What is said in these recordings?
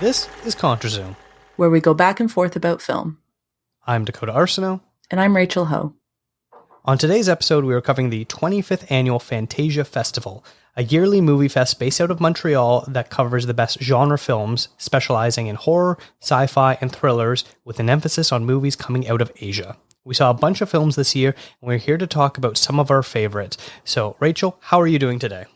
This is ContraZoom, where we go back and forth about film. I'm Dakota Arsenault. And I'm Rachel Ho. On today's episode, we are covering the 25th annual Fantasia Festival, a yearly movie fest based out of Montreal that covers the best genre films, specializing in horror, sci-fi, and thrillers, with an emphasis on movies coming out of Asia. We saw a bunch of films this year, and we're here to talk about some of our favorites. So, Rachel, how are you doing today?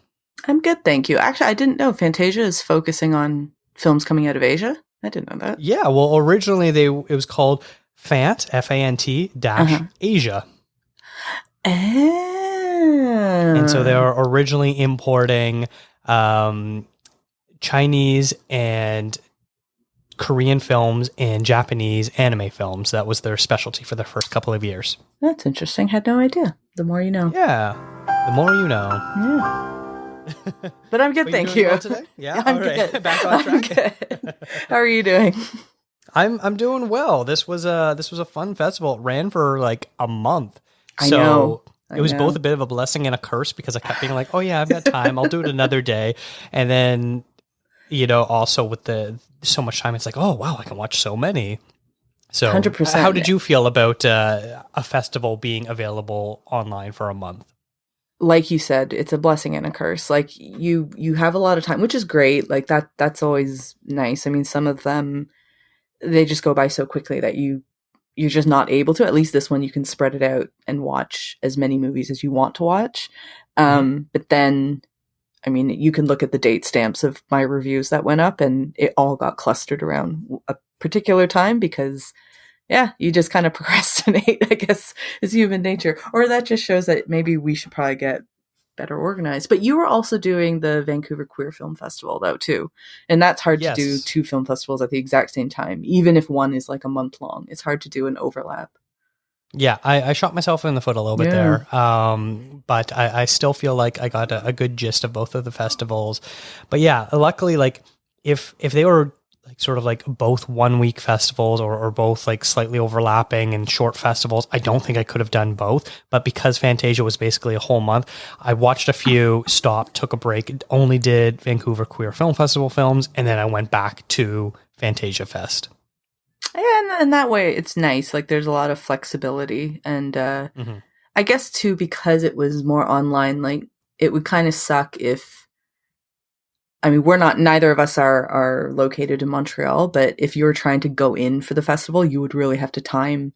I'm good, thank you. Actually, I didn't know Fantasia is focusing on films coming out of Asia. I didn't know that. Yeah, well, originally it was called Fant, F-A-N-T, Asia. And so they were originally importing Chinese and Korean films and Japanese anime films. That was their specialty for the first couple of years. That's interesting. Had no idea. The more you know. Yeah. The more you know. Yeah. But I'm good, thank you. Well today? Yeah, I'm all right. good. Back on track. I'm good. How are you doing? I'm doing well. This was a fun festival. It ran for like a month. I know. It was both a bit of a blessing and a curse because I kept being like, oh yeah, I've got time. I'll do it another day. And then, also with so much time, it's like, oh wow, I can watch so many. So 100%. How did you feel about a festival being available online for a month? Like you said, it's a blessing and a curse. Like you have a lot of time, which is great. Like that's always nice. I mean, some of them, they just go by so quickly that you're just not able to. At least this one, you can spread it out and watch as many movies as you want to watch. But then, I mean, you can look at the date stamps of my reviews that went up, and it all got clustered around a particular time because, yeah, you just kind of procrastinate, I guess, is human nature. Or that just shows that maybe we should probably get better organized. But you were also doing the Vancouver Queer Film Festival, though, too. And that's hard to do two film festivals at the exact same time, even if one is like a month long. It's hard to do an overlap. Yeah, I shot myself in the foot a little bit there. But I still feel like I got a good gist of both of the festivals. But yeah, luckily, like if they were like sort of like both 1 week festivals or both like slightly overlapping and short festivals, I don't think I could have done both. But because Fantasia was basically a whole month, I watched a few, stopped, took a break, only did Vancouver Queer Film Festival films, and then I went back to Fantasia Fest. And that way it's nice. Like there's a lot of flexibility. And I guess too, because it was more online, like it would kind of suck if, I mean, neither of us are located in Montreal, but if you're trying to go in for the festival, you would really have to time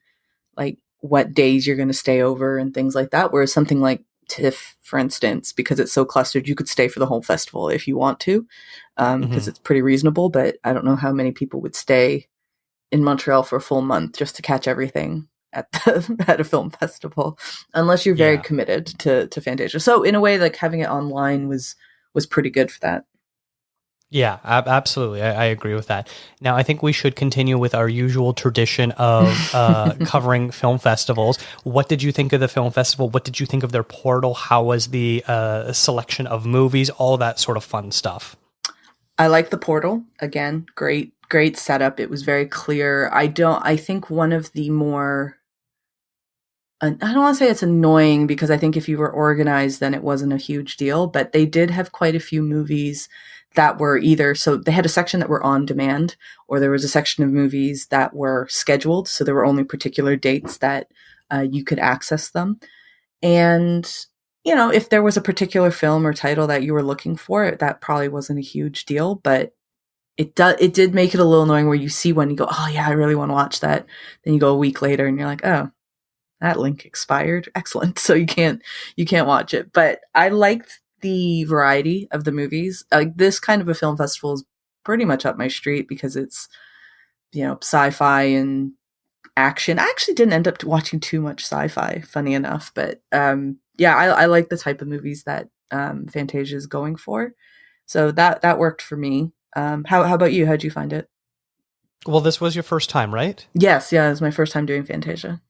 like what days you're going to stay over and things like that. Whereas something like TIFF, for instance, because it's so clustered, you could stay for the whole festival if you want to, because it's pretty reasonable. But I don't know how many people would stay in Montreal for a full month just to catch everything at a film festival, unless you're very committed to Fantasia. So in a way, like having it online was pretty good for that. Yeah, absolutely. I agree with that. Now, I think we should continue with our usual tradition of covering film festivals. What did you think of the film festival? What did you think of their portal? How was the selection of movies? All that sort of fun stuff. I like the portal. Again, great setup. It was very clear. I think one of the more, I don't want to say it's annoying because I think if you were organized, then it wasn't a huge deal, but they did have quite a few movies that were so they had a section that were on demand, or there was a section of movies that were scheduled. So there were only particular dates that you could access them. And, if there was a particular film or title that you were looking for, that probably wasn't a huge deal, but it did make it a little annoying where you see one, you go, oh yeah, I really want to watch that. Then you go a week later and you're like, oh, that link expired. Excellent. So you can't watch it. But I liked the variety of the movies. Like this kind of a film festival is pretty much up my street because it's, sci-fi and action. I actually didn't end up watching too much sci-fi, funny enough, but I like the type of movies that Fantasia is going for. So that worked for me. How about you? How'd you find it? Well, this was your first time, right? Yes. Yeah. It was my first time doing Fantasia.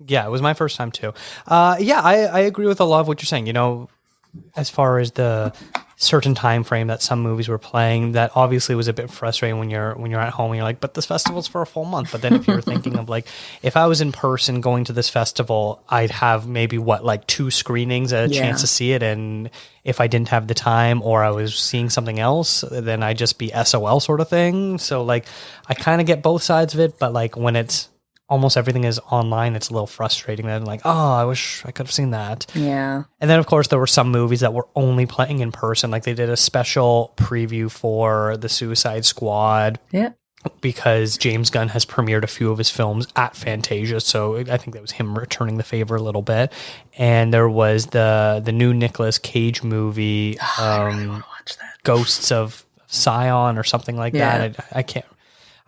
Yeah, it was my first time too. I agree with a lot of what you're saying. As far as the certain time frame that some movies were playing. That obviously was a bit frustrating when you're at home and you're like, but this festival's for a full month. But then if you're thinking of like, if I was in person going to this festival, I'd have maybe like 2 screenings, a chance to see it. And if I didn't have the time or I was seeing something else, then I'd just be SOL sort of thing. So like, I kind of get both sides of it, but like when it's almost everything is online, it's a little frustrating. Then like, oh, I wish I could have seen that. Yeah. And then of course there were some movies that were only playing in person. Like they did a special preview for the Suicide Squad. Yeah. Because James Gunn has premiered a few of his films at Fantasia. So I think that was him returning the favor a little bit. And there was the new Nicolas Cage movie, I really want to watch that. Ghosts of Sion or something like that.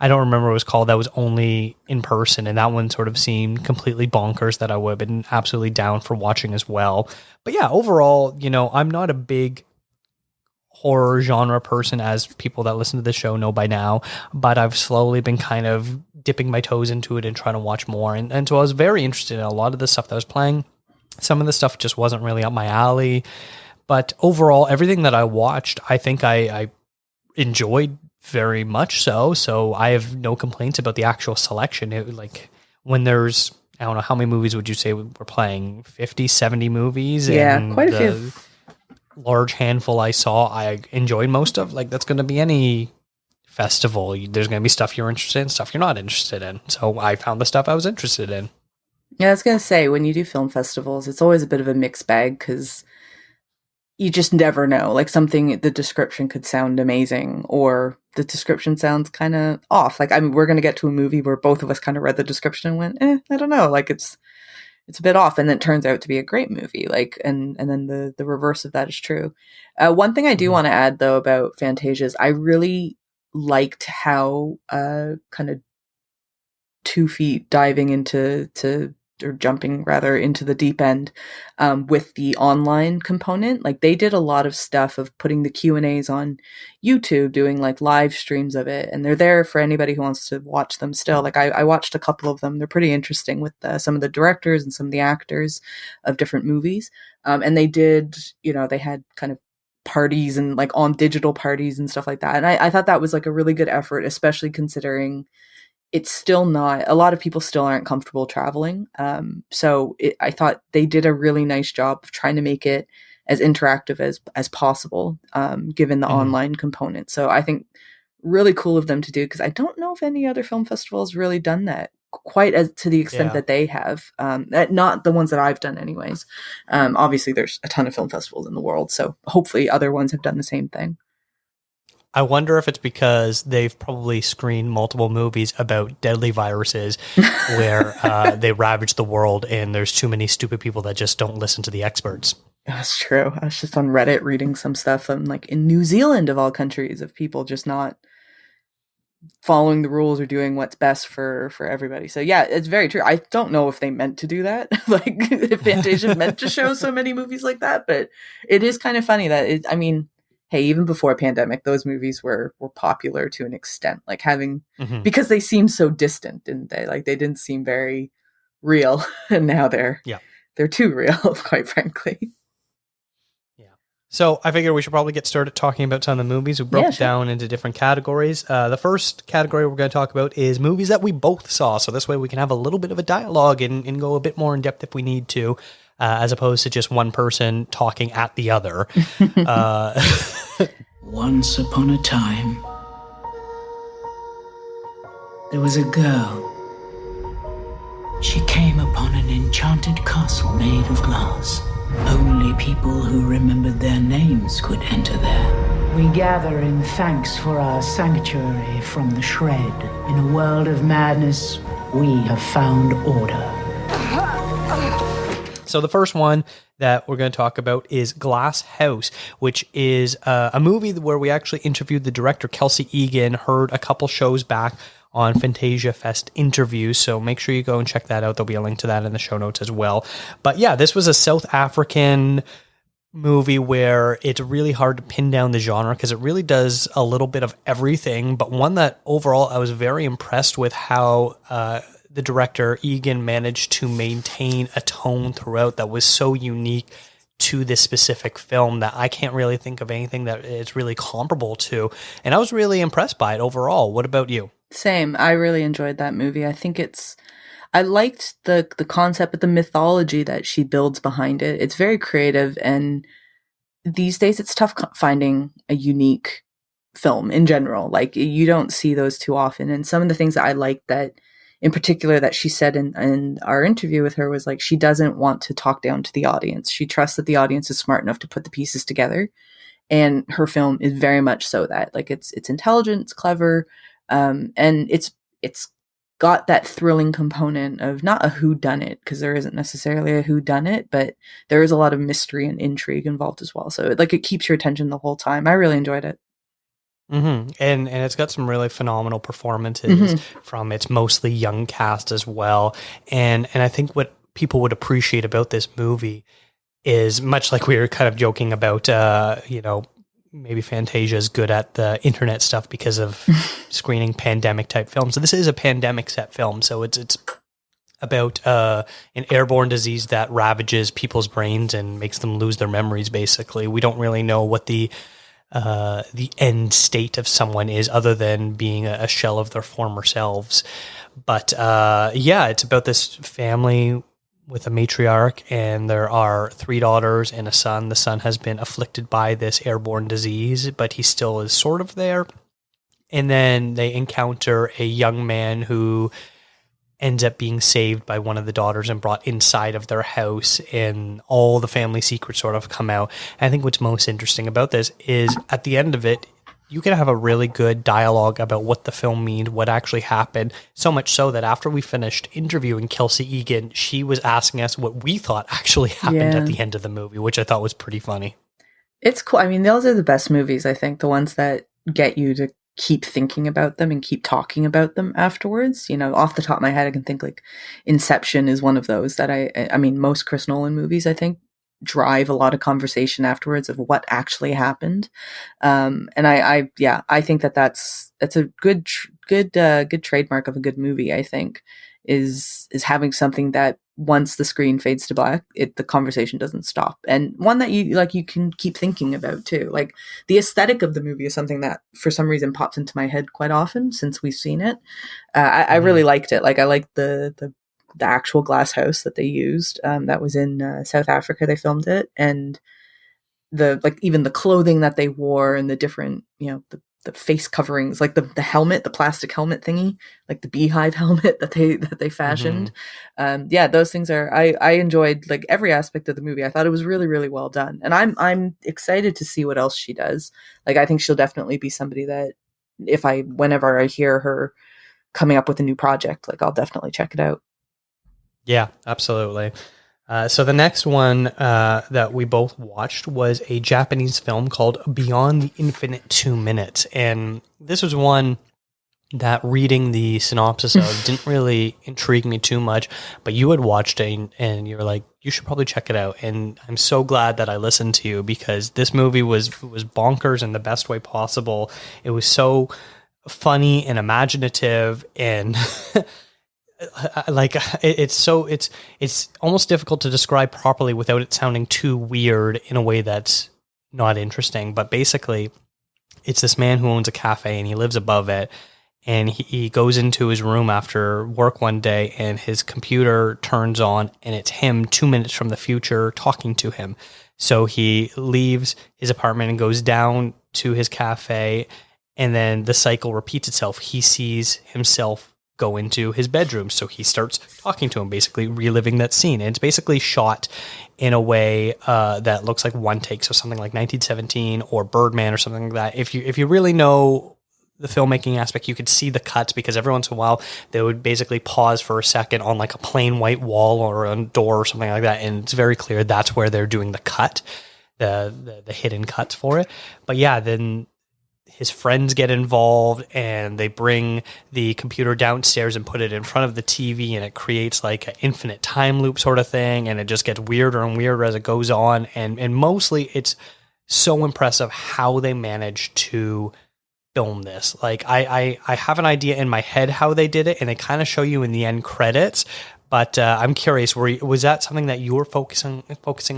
I don't remember what it was called. That was only in person, and that one sort of seemed completely bonkers that I would have been absolutely down for watching as well. But yeah, overall, I'm not a big horror genre person, as people that listen to the show know by now, but I've slowly been kind of dipping my toes into it and trying to watch more. And so I was very interested in a lot of the stuff that was playing. Some of the stuff just wasn't really up my alley, but overall, everything that I watched, I think I enjoyed very much so. So I have no complaints about the actual selection. It, like when there's, I don't know, how many movies would you say we're playing? 50, 70 movies? Yeah, and quite a few. Large handful I saw, I enjoyed most of. Like that's going to be any festival. There's going to be stuff you're interested in, stuff you're not interested in. So I found the stuff I was interested in. Yeah, I was going to say, when you do film festivals, it's always a bit of a mixed bag because you just never know. Like something, the description could sound amazing or the description sounds kind of off. Like, I mean, we're going to get to a movie where both of us kind of read the description and went, I don't know. Like it's a bit off. And then it turns out to be a great movie. Like, and then the reverse of that is true. One thing I do want to add though about Fantasia is I really liked how kind of 2 feet diving into or jumping rather into the deep end with the online component. Like they did a lot of stuff of putting the Q&As on YouTube, doing like live streams of it, and they're there for anybody who wants to watch them still. Like I watched a couple of them. They're pretty interesting with some of the directors and some of the actors of different movies. And they did, they had kind of parties and like on digital parties and stuff like that. And I thought that was like a really good effort, especially considering it's still not, a lot of people still aren't comfortable traveling. So I thought they did a really nice job of trying to make it as interactive as possible, given the online component. So I think really cool of them to do, because I don't know if any other film festival has really done that quite as to the extent that they have. Not the ones that I've done anyways. Obviously there's a ton of film festivals in the world, so hopefully other ones have done the same thing. I wonder if it's because they've probably screened multiple movies about deadly viruses where they ravage the world and there's too many stupid people that just don't listen to the experts. That's true. I was just on Reddit reading some stuff like in New Zealand of all countries of people just not following the rules or doing what's best for everybody. So yeah, it's very true. I don't know if they meant to do that. Like if Fantasia meant to show so many movies like that, but it is kind of funny that hey, even before a pandemic, those movies were popular to an extent, like having, because they seemed so distant, didn't they? Like they didn't seem very real. And now they're too real, quite frankly. Yeah. So I figured we should probably get started talking about some of the movies. We broke it down into different categories. The first category we're going to talk about is movies that we both saw. So this way we can have a little bit of a dialogue and go a bit more in depth if we need to. As opposed to just one person talking at the other. Once upon a time, there was a girl. She came upon an enchanted castle made of glass. Only people who remembered their names could enter there. We gather in thanks for our sanctuary from the shred. In a world of madness, we have found order. So the first one that we're going to talk about is Glasshouse, which is a movie where we actually interviewed the director, Kelsey Egan, heard a couple shows back on Fantasia Fest interviews. So make sure you go and check that out. There'll be a link to that in the show notes as well. But yeah, this was a South African movie where it's really hard to pin down the genre because it really does a little bit of everything, but one that overall I was very impressed with how the director, Egan, managed to maintain a tone throughout that was so unique to this specific film that I can't really think of anything that it's really comparable to. And I was really impressed by it overall. What about you? Same. I really enjoyed that movie. I liked the concept, but the mythology that she builds behind it. It's very creative, and these days it's tough finding a unique film in general. Like, you don't see those too often. And some of the things that I liked, that in particular that she said in our interview with her, was like, she doesn't want to talk down to the audience. She trusts that the audience is smart enough to put the pieces together. And her film is very much so that. Like, it's intelligent, it's clever, and it's got that thrilling component of not a whodunit, because there isn't necessarily a whodunit, but there is a lot of mystery and intrigue involved as well. So it keeps your attention the whole time. I really enjoyed it. Mm-hmm. And it's got some really phenomenal performances from its mostly young cast as well. And I think what people would appreciate about this movie is, much like we were kind of joking about, maybe Fantasia is good at the internet stuff because of screening pandemic type films. So this is a pandemic set film. So it's about an airborne disease that ravages people's brains and makes them lose their memories. Basically, we don't really know what the end state of someone is, other than being a shell of their former selves. But it's about this family with a matriarch, and there are 3 daughters and a son. The son has been afflicted by this airborne disease, but he still is sort of there. And then they encounter a young man who ends up being saved by one of the daughters and brought inside of their house, and all the family secrets sort of come out. And I think what's most interesting about this is, at the end of it, you can have a really good dialogue about what the film means, what actually happened. So much so that after we finished interviewing Kelsey Egan, she was asking us what we thought actually happened at the end of the movie, which I thought was pretty funny. It's cool. I mean, those are the best movies, I think, the ones that get you to keep thinking about them and keep talking about them afterwards. Off the top of my head, I can think like Inception is one of those that I mean, most Chris Nolan movies, I think, drive a lot of conversation afterwards of what actually happened. And I think that's a good trademark of a good movie, I think, is having something that once the screen fades to black, the conversation doesn't stop, and one that you can keep thinking about too. Like, the aesthetic of the movie is something that for some reason pops into my head quite often since we've seen it. I really liked it. Like, I liked the actual glass house that they used. That was in South Africa. They filmed it, and even the clothing that they wore, and the different, the face coverings, like the helmet, the plastic helmet thingy, like the beehive helmet that they fashioned. Those things are, I enjoyed like every aspect of the movie. I thought it was really, really well done. And I'm excited to see what else she does. Like, I think she'll definitely be somebody that whenever I hear her coming up with a new project, like, I'll definitely check it out. Yeah, absolutely. So the next one that we both watched was a Japanese film called Beyond the Infinite 2 Minutes. And this was one that, reading the synopsis of, didn't really intrigue me too much, but you had watched it and you were like, you should probably check it out. And I'm so glad that I listened to you, because this movie was bonkers in the best way possible. It was so funny and imaginative, and it's almost difficult to describe properly without it sounding too weird in a way that's not interesting. But basically, it's this man who owns a cafe and he lives above it, and he goes into his room after work one day, and his computer turns on, and it's him 2 minutes from the future talking to him. So he leaves his apartment and goes down to his cafe, and then the cycle repeats itself. He sees himself go into his bedroom, so he starts talking to him, basically reliving that scene. And it's basically shot in a way that looks like one take, so something like 1917 or Birdman or something like that. If you really know the filmmaking aspect, you could see the cuts, because every once in a while they would basically pause for a second on like a plain white wall or a door or something like that, and it's very clear that's where they're doing the cut, the hidden cuts for it. But yeah, then his friends get involved, and they bring the computer downstairs and put it in front of the TV, and it creates like an infinite time loop sort of thing, and it just gets weirder and weirder as it goes on. And mostly it's so impressive how they managed to film this. Like, I have an idea in my head how they did it, and they kind of show you in the end credits, But I'm curious, was that something that you were focusing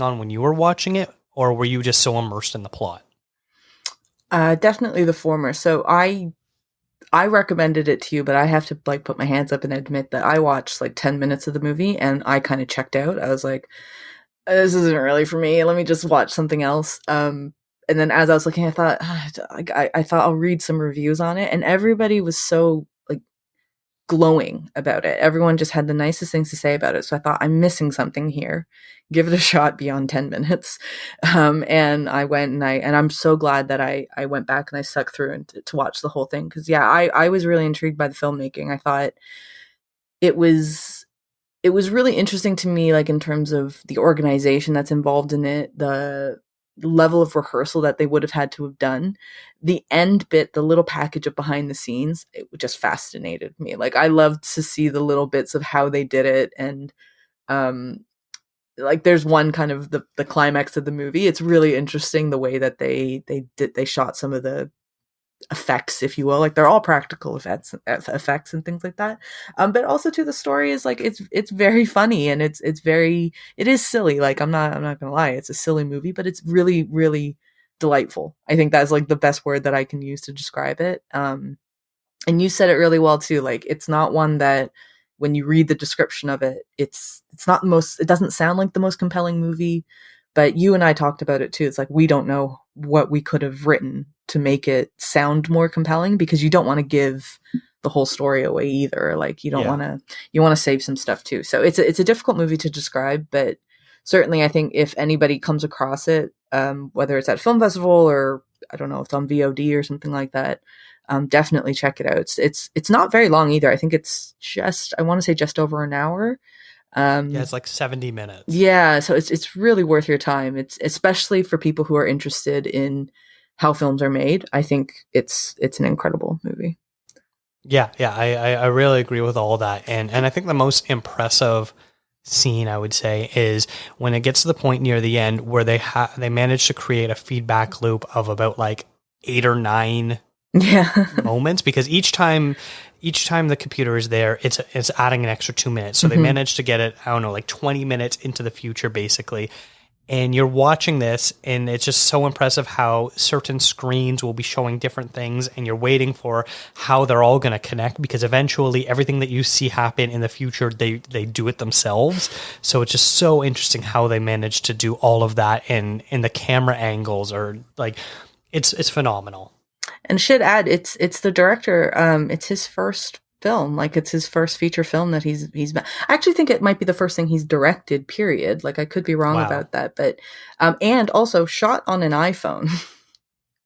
on when you were watching it, or were you just so immersed in the plot? Definitely the former. So I recommended it to you, but I have to like put my hands up and admit that I watched like 10 minutes of the movie and I kind of checked out. I was like, this isn't really for me. Let me just watch something else. And then as I was looking, I thought, I thought I'll read some reviews on it, and everybody was so like glowing about it. Everyone just had the nicest things to say about it. So I thought, I'm missing something here. Give it a shot beyond 10 minutes. And I went and I'm so glad that I went back and I stuck through and to watch the whole thing. Cause yeah, I was really intrigued by the filmmaking. I thought it was really interesting to me, like in terms of the organization that's involved in it, the level of rehearsal that they would have had to have done. The end bit, the little package of behind the scenes, it just fascinated me. Like I loved to see the little bits of how they did it. And, like there's one kind of the climax of the movie. It's really interesting the way that they shot some of the effects, if you will. Like they're all practical effects and things like that. But also too, the story is like it's very funny, and it is silly. Like I'm not gonna lie, it's a silly movie, but it's really, really delightful. I think that's like the best word that I can use to describe it. And you said it really well too. Like it's not one that when you read the description of it, it's not the most, it doesn't sound like the most compelling movie, but you and I talked about it too. It's like, we don't know what we could have written to make it sound more compelling, because you don't want to give the whole story away either. Like you don't want to, you want to save some stuff too. So it's a difficult movie to describe, but certainly I think if anybody comes across it, whether it's at a film festival or I don't know if it's on VOD or something like that, definitely check it out. It's not very long either. I think it's I want to say just over an hour. It's like 70 minutes. Yeah. So it's really worth your time. It's especially for people who are interested in how films are made. I think it's an incredible movie. Yeah. I really agree with all that. And I think the most impressive scene, I would say, is when it gets to the point near the end where they manage to create a feedback loop of about like 8 or 9 moments, because each time the computer is there, it's adding an extra 2 minutes. So they managed to get it, I don't know, like 20 minutes into the future, basically. And you're watching this, and it's just so impressive how certain screens will be showing different things, and you're waiting for how they're all going to connect, because eventually everything that you see happen in the future, they do it themselves. So it's just so interesting how they managed to do all of that, and the camera angles are like, it's phenomenal. And should add, it's the director. It's his first film. Like it's his first feature film that he's I actually think it might be the first thing he's directed, period. Like I could be wrong about that, but and also shot on an iPhone.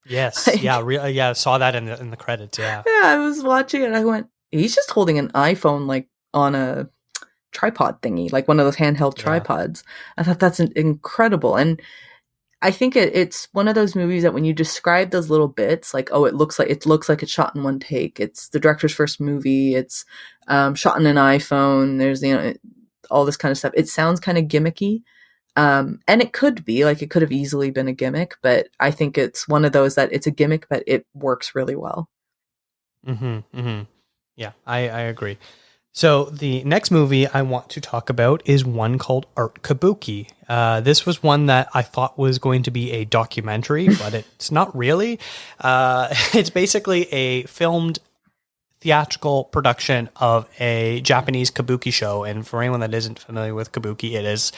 Yes. Like, I saw that in the credits. Yeah. Yeah, I was watching it and I went, he's just holding an iPhone like on a tripod thingy, like one of those handheld tripods. I thought that's incredible. And I think it's one of those movies that when you describe those little bits, like, oh, it looks like it's shot in one take. It's the director's first movie. It's shot on an iPhone. There's, all this kind of stuff. It sounds kind of gimmicky. And it could be, like, it could have easily been a gimmick, but I think it's one of those that it's a gimmick, but it works really well. Yeah, I agree. So the next movie I want to talk about is one called Art Kabuki. This was one that I thought was going to be a documentary, but it's not really. It's basically a filmed theatrical production of a Japanese kabuki show. And for anyone that isn't familiar with kabuki, it is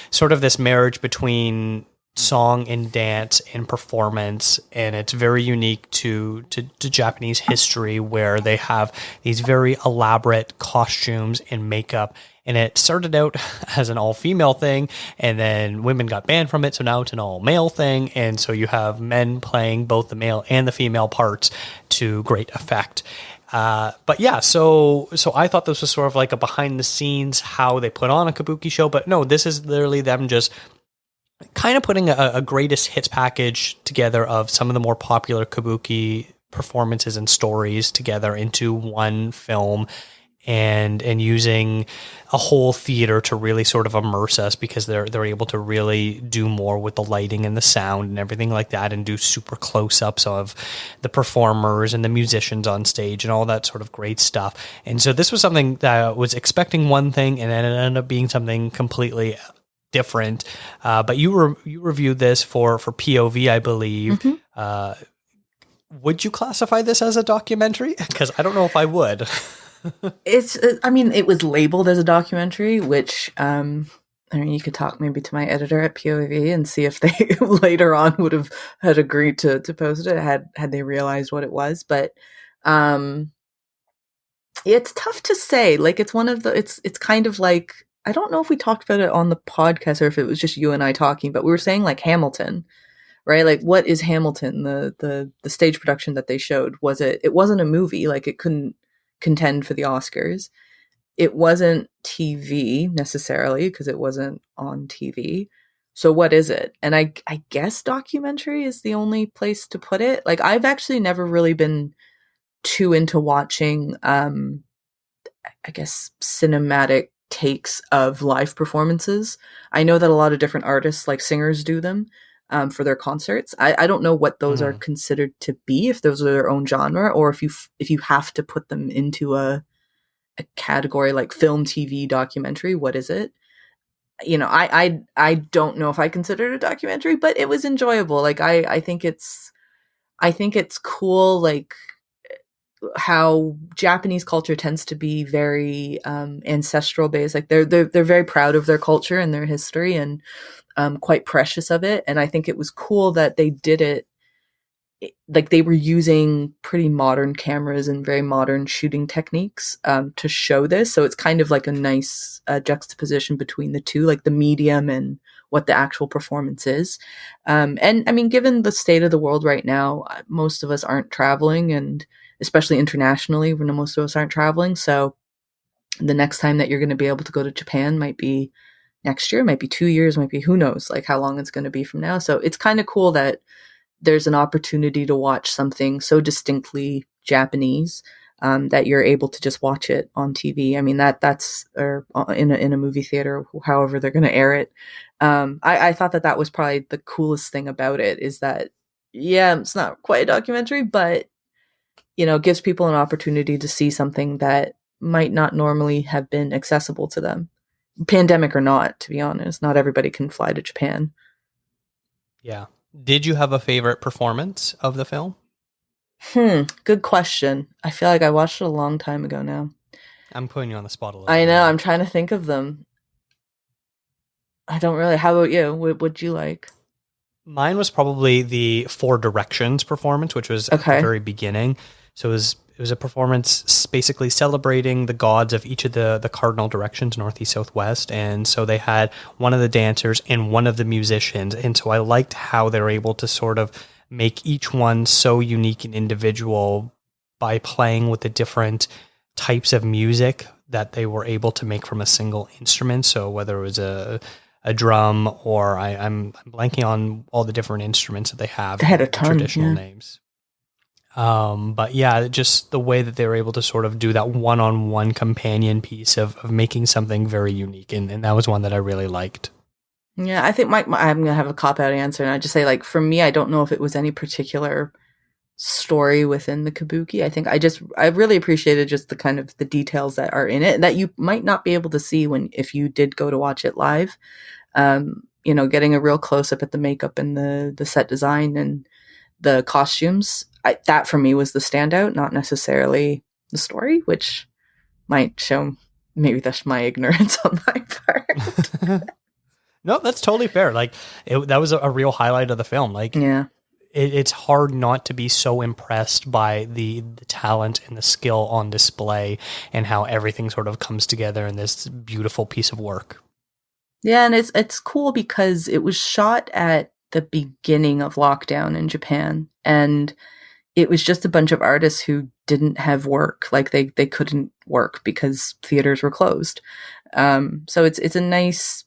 sort of this marriage between song and dance and performance, and it's very unique to Japanese history, where they have these very elaborate costumes and makeup. And it started out as an all-female thing, and then women got banned from it, so now it's an all-male thing. And so you have men playing both the male and the female parts to great effect. But yeah, so I thought this was sort of like a behind-the-scenes how they put on a kabuki show, but no, this is literally them just kind of putting a greatest hits package together of some of the more popular kabuki performances and stories together into one film. and using a whole theater to really sort of immerse us, because they're able to really do more with the lighting and the sound and everything like that, and do super close-ups of the performers and the musicians on stage and all that sort of great stuff. And so this was something that I was expecting one thing, and then it ended up being something completely different. But you reviewed this for POV, I believe. Would you classify this as a documentary? Because I don't know if I would. It was labeled as a documentary, which, you could talk maybe to my editor at POV and see if they later on would have had agreed to post it had they realized what it was. But, it's tough to say. Like, it's one of the, it's kind of like, I don't know if we talked about it on the podcast or if it was just you and I talking, but we were saying like Hamilton, right? Like, what is Hamilton? The stage production that they showed, it wasn't a movie. Like, it couldn't contend for the Oscars. It wasn't TV necessarily, because it wasn't on TV. So what is it? And I guess documentary is the only place to put it. Like, I've actually never really been too into watching, I guess, cinematic takes of live performances. I know that a lot of different artists, like singers, do them for their concerts. I don't know what those are considered to be, if those are their own genre, or if you have to put them into a category like film, TV, documentary. What is it? I don't know if I consider it a documentary, but it was enjoyable. Like, I think it's cool, like how Japanese culture tends to be very ancestral based. Like, they're very proud of their culture and their history, and quite precious of it. And I think it was cool that they did it, like they were using pretty modern cameras and very modern shooting techniques to show this. So it's kind of like a nice juxtaposition between the two, like the medium and what the actual performance is. And I mean, given the state of the world right now, most of us aren't traveling, and especially internationally, when most of us aren't traveling. So the next time that you're going to be able to go to Japan might be next year, might be 2 years, might be, who knows, like how long it's going to be from now. So it's kind of cool that there's an opportunity to watch something so distinctly Japanese that you're able to just watch it on TV. I mean, that's or in a movie theater, however they're going to air it. I thought that was probably the coolest thing about it, is that, yeah, it's not quite a documentary, but gives people an opportunity to see something that might not normally have been accessible to them, pandemic or not. To be honest, not everybody can fly to Japan. Yeah. Did you have a favorite performance of the film? Good question. I feel like I watched it a long time ago now. I'm putting you on the spot a little I bit. know. I'm trying to think of them. I don't really. How about you? What'd you like? Mine was probably the Four Directions performance, which was at the very beginning. So it was a performance basically celebrating the gods of each of the cardinal directions, north, east, south, west. And so they had one of the dancers and one of the musicians. And so I liked how they were able to sort of make each one so unique and individual by playing with the different types of music that they were able to make from a single instrument. So whether it was a drum, or I'm blanking on all the different instruments that they have. They had a ton, traditional names. But yeah, just the way that they were able to sort of do that one-on-one companion piece of making something very unique. And that was one that I really liked. Yeah, I think I'm going to have a cop-out answer. And I just say, like, for me, I don't know if it was any particular story within the Kabuki. I think I really appreciated just the kind of the details that are in it that you might not be able to see if you did go to watch it live. Getting a real close-up at the makeup and the set design and the costumes. That for me was the standout, not necessarily the story, which might show maybe that's my ignorance on my part. No, that's totally fair. Like that was a real highlight of the film. Like, yeah, it's hard not to be so impressed by the talent and the skill on display and how everything sort of comes together in this beautiful piece of work. Yeah, and it's cool because it was shot at the beginning of lockdown in Japan, and it was just a bunch of artists who didn't have work. Like they couldn't work because theaters were closed. So it's a nice.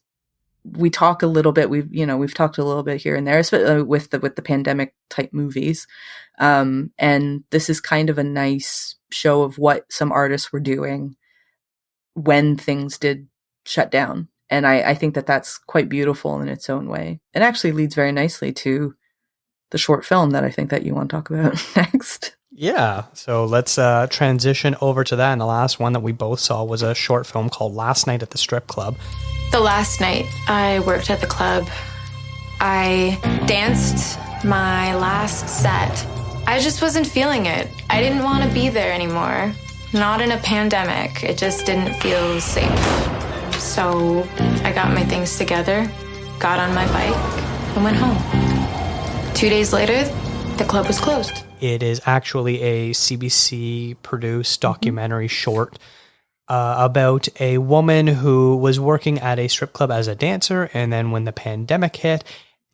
We talk a little bit. We've talked a little bit here and there, especially with the pandemic type movies. And this is kind of a nice show of what some artists were doing when things did shut down. And I think that that's quite beautiful in its own way. It actually leads very nicely to the short film that I think that you want to talk about next. Yeah, so let's transition over to that. And the last one that we both saw was a short film called Last Night at the Strip Club. The last night I worked at the club, I danced my last set. I just wasn't feeling it. I didn't want to be there anymore. Not in a pandemic. It just didn't feel safe. So I got my things together, got on my bike, and went home. 2 days later, the club was closed. It is actually a CBC-produced documentary short about a woman who was working at a strip club as a dancer, and then when the pandemic hit,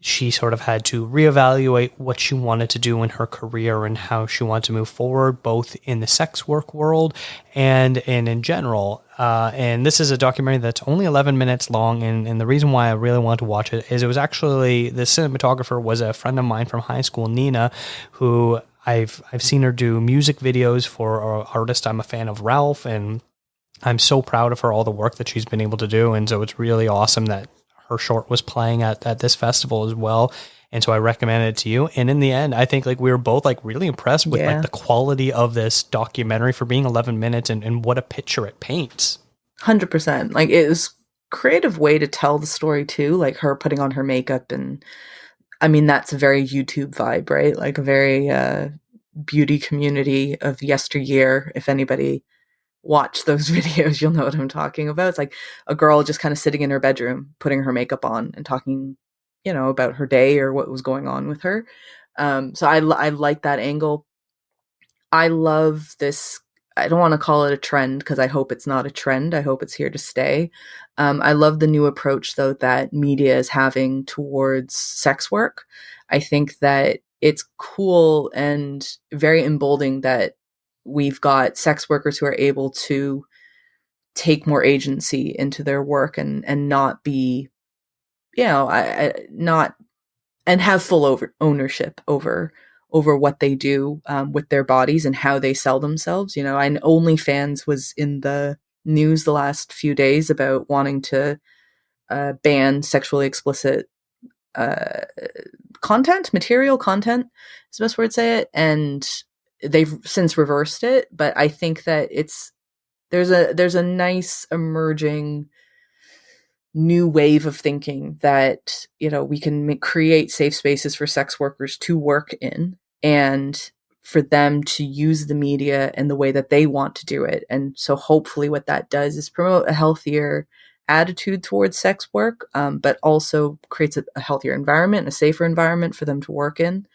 she sort of had to reevaluate what she wanted to do in her career and how she wanted to move forward, both in the sex work world and in general. And this is a documentary that's only 11 minutes long. And the reason why I really wanted to watch it is it was actually, the cinematographer was a friend of mine from high school, Nina, who I've seen her do music videos for an artist I'm a fan of, Ralph, and I'm so proud of her, all the work that she's been able to do. And so it's really awesome that her short was playing at this festival as well. And so I recommended it to you. And in the end, I think like we were both like really impressed with like the quality of this documentary for being 11 minutes and what a picture it paints. 100%. Like it was a creative way to tell the story too. Like her putting on her makeup, and I mean, that's a very YouTube vibe, right? Like a very beauty community of yesteryear. If anybody watch those videos, you'll know what I'm talking about. It's like a girl just kind of sitting in her bedroom, putting her makeup on and talking, about her day or what was going on with her. So I like that angle. I love this. I don't want to call it a trend because I hope it's not a trend. I hope it's here to stay. I love the new approach though that media is having towards sex work. I think that it's cool and very emboldening that we've got sex workers who are able to take more agency into their work and not be, not and have full ownership over what they do with their bodies and how they sell themselves. And OnlyFans was in the news the last few days about wanting to ban sexually explicit material content is the best word to say it, and they've since reversed it. But I think that there's a nice emerging new wave of thinking that we can create safe spaces for sex workers to work in and for them to use the media in the way that they want to do it. And so hopefully what that does is promote a healthier attitude towards sex work, but also creates a healthier environment, a safer environment for them to work in,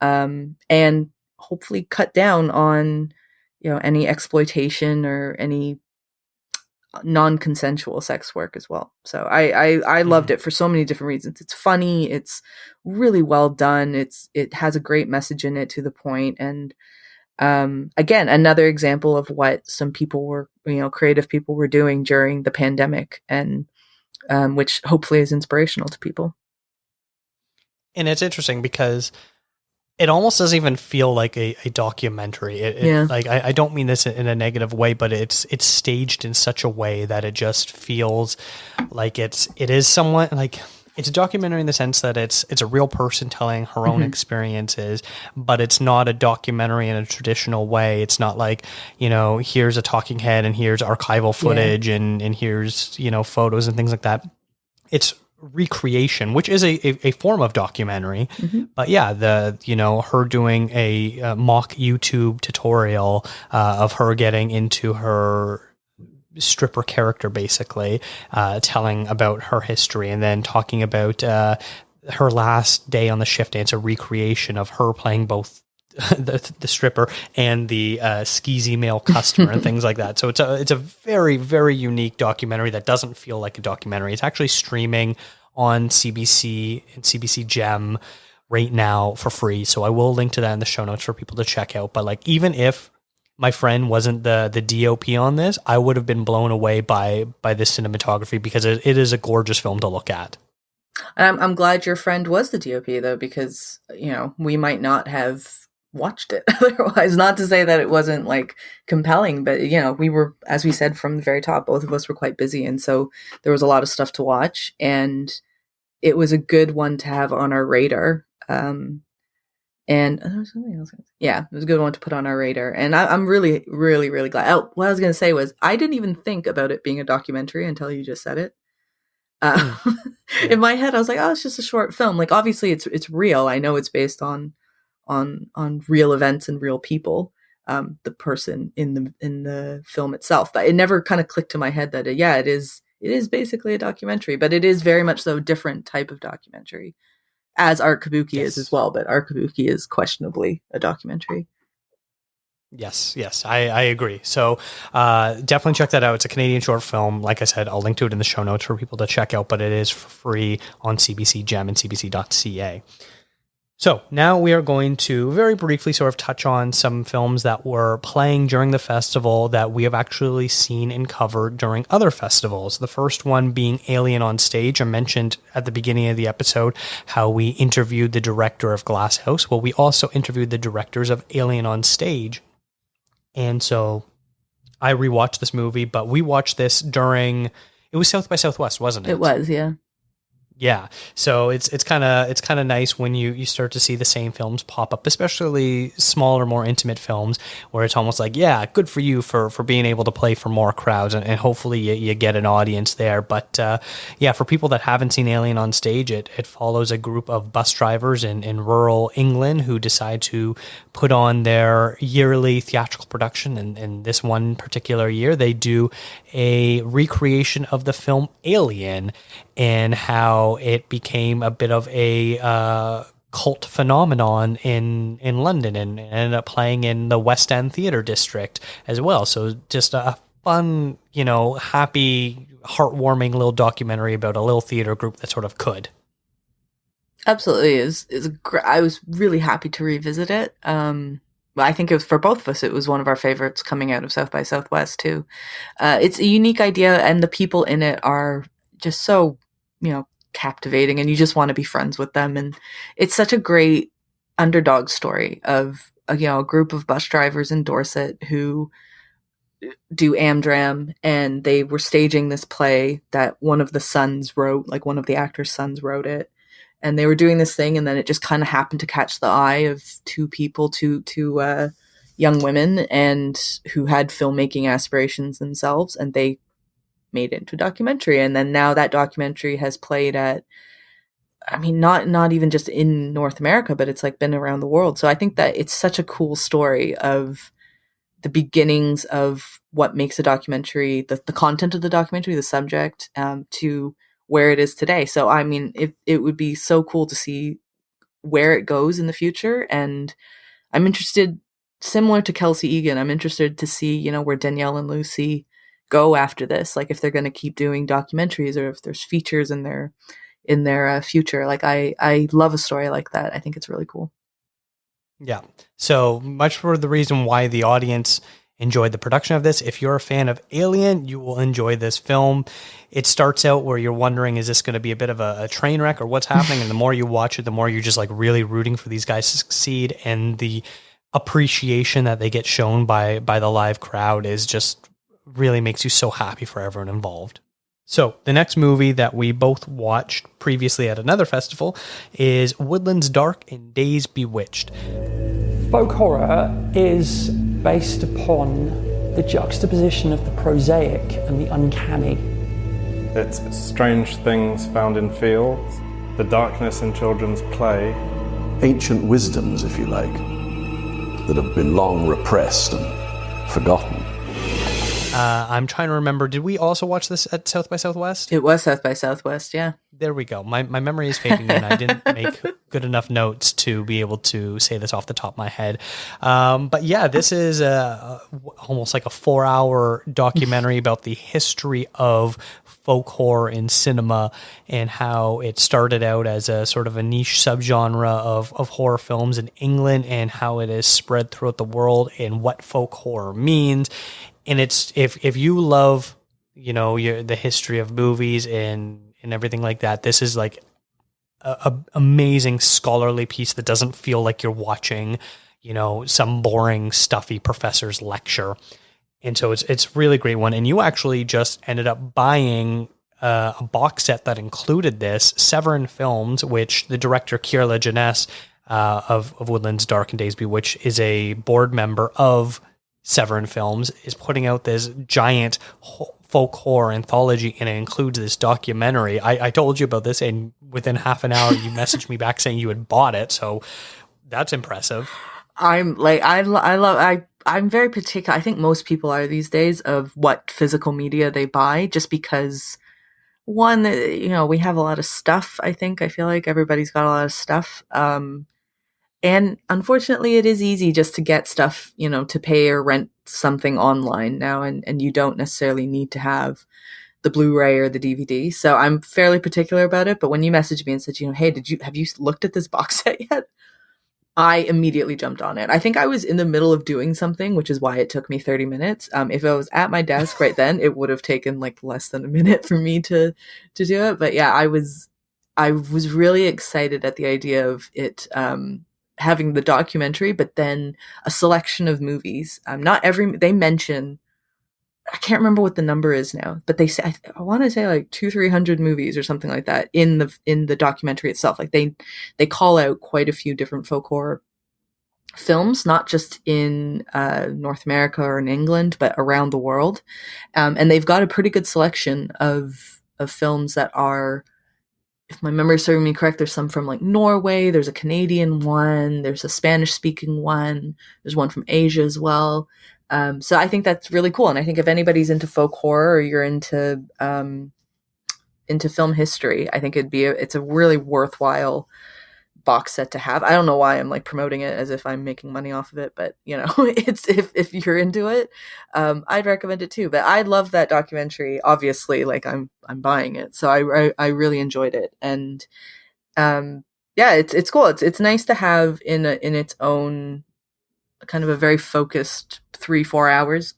and hopefully cut down on any exploitation or any non-consensual sex work as well. So I loved it for so many different reasons. It's funny, it's really well done, it has a great message in it, to the point, and again, another example of what some people were, creative people were doing during the pandemic, and which hopefully is inspirational to people. And it's interesting because it almost doesn't even feel like a documentary. Like I don't mean this in a negative way, but it's staged in such a way that it just feels like it is somewhat like it's a documentary in the sense that it's a real person telling her own experiences, but it's not a documentary in a traditional way. It's not like, here's a talking head and here's archival footage and here's, photos and things like that. It's recreation, which is a form of documentary, but her doing a mock YouTube tutorial of her getting into her stripper character, basically telling about her history, and then talking about her last day on the shift. And it's a recreation of her playing both the stripper and the skeezy male customer and things like that. So it's a very, very unique documentary that doesn't feel like a documentary. It's actually streaming on CBC and CBC Gem right now for free. So I will link to that in the show notes for people to check out. But like, even if my friend wasn't the DOP on this, I would have been blown away by this cinematography, because it is a gorgeous film to look at. I'm glad your friend was the DOP though, because we might not have watched it otherwise. Not to say that it wasn't like compelling, but we were, as we said from the very top, both of us were quite busy, and so there was a lot of stuff to watch, and it was a good one to have on our radar. And there was something else. Yeah, it was a good one to put on our radar. And I'm really, really, really glad. Oh, what I was going to say was I didn't even think about it being a documentary until you just said it. In my head, I was like, oh, it's just a short film. Like, obviously, it's real. I know it's based on real events and real people. The person in the film itself, but it never kind of clicked to my head that it is basically a documentary, but it is very much so a different type of documentary. As Art Kabuki is as well, but Art Kabuki is questionably a documentary. Yes, I agree. So definitely check that out. It's a Canadian short film. Like I said, I'll link to it in the show notes for people to check out, but it is free on CBC Gem and CBC.ca. So now we are going to very briefly sort of touch on some films that were playing during the festival that we have actually seen and covered during other festivals. The first one being Alien on Stage. I mentioned at the beginning of the episode how we interviewed the director of Glasshouse. Well, we also interviewed the directors of Alien on Stage. And so I rewatched this movie, but we watched this during, it was South by Southwest, wasn't it? It was, yeah. Yeah, so it's kind of nice when you start to see the same films pop up, especially smaller, more intimate films, where it's almost like, yeah, good for you for being able to play for more crowds, and hopefully you get an audience there. But yeah, for people that haven't seen Alien on Stage, it follows a group of bus drivers in rural England who decide to put on their yearly theatrical production. And in this one particular year, they do a recreation of the film Alien, and how it became a bit of a cult phenomenon in London, and ended up playing in the West End Theatre District as well. So just a fun, happy, heartwarming little documentary about a little theater group that sort of could. Absolutely. I was really happy to revisit it. I think it was, for both of us, it was one of our favorites coming out of South by Southwest too. It's a unique idea, and the people in it are just so, captivating, and you just want to be friends with them. And it's such a great underdog story of a group of bus drivers in Dorset who do Amdram, and they were staging this play that one of the sons wrote, like one of the actors' sons wrote it. And they were doing this thing, and then it just kind of happened to catch the eye of two young women, and who had filmmaking aspirations themselves, and they made it into a documentary. And then now that documentary has played at, not even just in North America, but it's like been around the world. So I think that it's such a cool story of the beginnings of what makes a documentary, the content of the documentary, the subject, to where it is today. So, it would be so cool to see where it goes in the future. And I'm interested, similar to Kelsey Egan, I'm interested to see, where Danielle and Lucy go after this. Like, if they're going to keep doing documentaries, or if there's features in their future. Like, I love a story like that. I think it's really cool. Yeah. So much for the reason why the audience enjoyed the production of this. If you're a fan of Alien, you will enjoy this film. It starts out where you're wondering, is this going to be a bit of a train wreck, or what's happening? And the more you watch it, the more you're just like really rooting for these guys to succeed. And the appreciation that they get shown by the live crowd is just really makes you so happy for everyone involved. So the next movie that we both watched previously at another festival is Woodlands Dark and Days Bewitched. Folk horror is based upon the juxtaposition of the prosaic and the uncanny. It's strange things found in fields, the darkness in children's play. Ancient wisdoms, if you like, that have been long repressed and forgotten. I'm trying to remember, did we also watch this at South by Southwest? It was South by Southwest, yeah. There we go. My memory is fading, and I didn't make good enough notes to be able to say this off the top of my head. But yeah, this is almost like a 4-hour documentary about the history of folk horror in cinema, and how it started out as a sort of a niche subgenre of horror films in England, and how it is spread throughout the world, and what folk horror means. And it's, if you love, the history of movies and everything like that, this is like a amazing scholarly piece that doesn't feel like you're watching, some boring, stuffy professor's lecture. And so it's really great one. And you actually just ended up buying a box set that included this, Severin Films, which the director Kier Jeunesse of Woodlands, Dark and Days Bewitched is a board member of Severin Films, is putting out this giant folk horror anthology, and it includes this documentary. I told you about this, and within half an hour you messaged me back saying you had bought it, so that's impressive. I'm very particular. I think most people are these days of what physical media they buy, just because one, we have a lot of stuff. I feel like everybody's got a lot of stuff. And unfortunately it is easy just to get stuff, to pay or rent something online now. And you don't necessarily need to have the Blu-ray or the DVD. So I'm fairly particular about it. But when you messaged me and said, hey, have you looked at this box set yet? I immediately jumped on it. I think I was in the middle of doing something, which is why it took me 30 minutes. If I was at my desk right then, it would have taken like less than a minute for me to do it. But yeah, I was really excited at the idea of it having the documentary, but then a selection of movies. They mention, I can't remember what the number is now, but they say, I want to say like 200-300 movies or something like that in the documentary itself. Like they call out quite a few different folk horror films, not just in North America or in England, but around the world. And they've got a pretty good selection of films that are, if my memory is serving me correct, there's some from like Norway, there's a Canadian one, there's a Spanish speaking one, there's one from Asia as well. So I think that's really cool. And I think if anybody's into folk horror or you're into film history, I think it's a really worthwhile box set to have. I don't know why I'm like promoting it as if I'm making money off of it, but it's if you're into it, I'd recommend it too. But I love that documentary. Obviously, like I'm buying it, so I really enjoyed it. And yeah, it's cool. It's nice to have in its own kind of a very focused 3-4 hours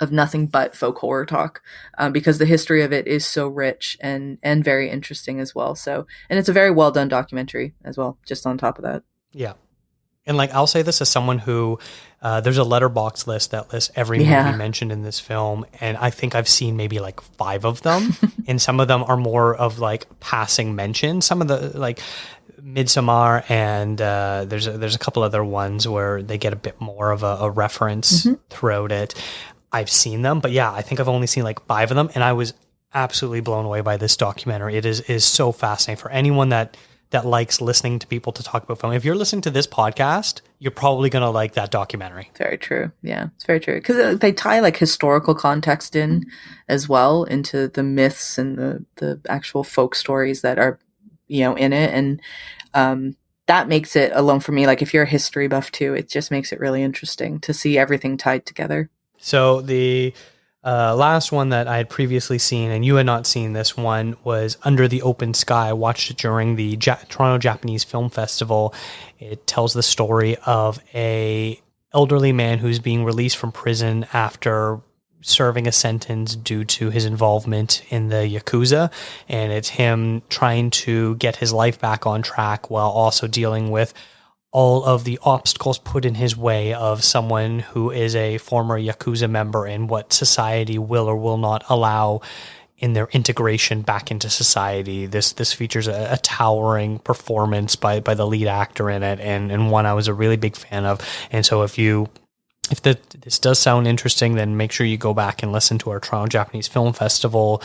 of nothing but folk horror talk, because the history of it is so rich and very interesting as well. So, and it's a very well done documentary as well, just on top of that. Yeah. And like, I'll say this as someone who, there's a letterbox list that lists every movie mentioned in this film. And I think I've seen maybe like 5 of them. And some of them are more of like passing mention. Some of the like Midsommar and there's a couple other ones where they get a bit more of a reference throughout it. I've seen them, but yeah, I think I've only seen like 5 of them, and I was absolutely blown away by this documentary. It is so fascinating for anyone that likes listening to people to talk about film. If you're listening to this podcast, you're probably going to like that documentary. Very true. Yeah, it's very true. Because they tie like historical context in as well into the myths and the actual folk stories that are, in it. And that makes it, alone for me, like if you're a history buff too, it just makes it really interesting to see everything tied together. So the last one that I had previously seen, and you had not seen this one, was Under the Open Sky. I watched it during the Toronto Japanese Film Festival. It tells the story of a elderly man who's being released from prison after serving a sentence due to his involvement in the Yakuza. And it's him trying to get his life back on track while also dealing with all of the obstacles put in his way of someone who is a former Yakuza member and what society will or will not allow in their integration back into society. This features a towering performance by the lead actor in it, and one I was a really big fan of. And so if this does sound interesting, then make sure you go back and listen to our Toronto Japanese Film Festival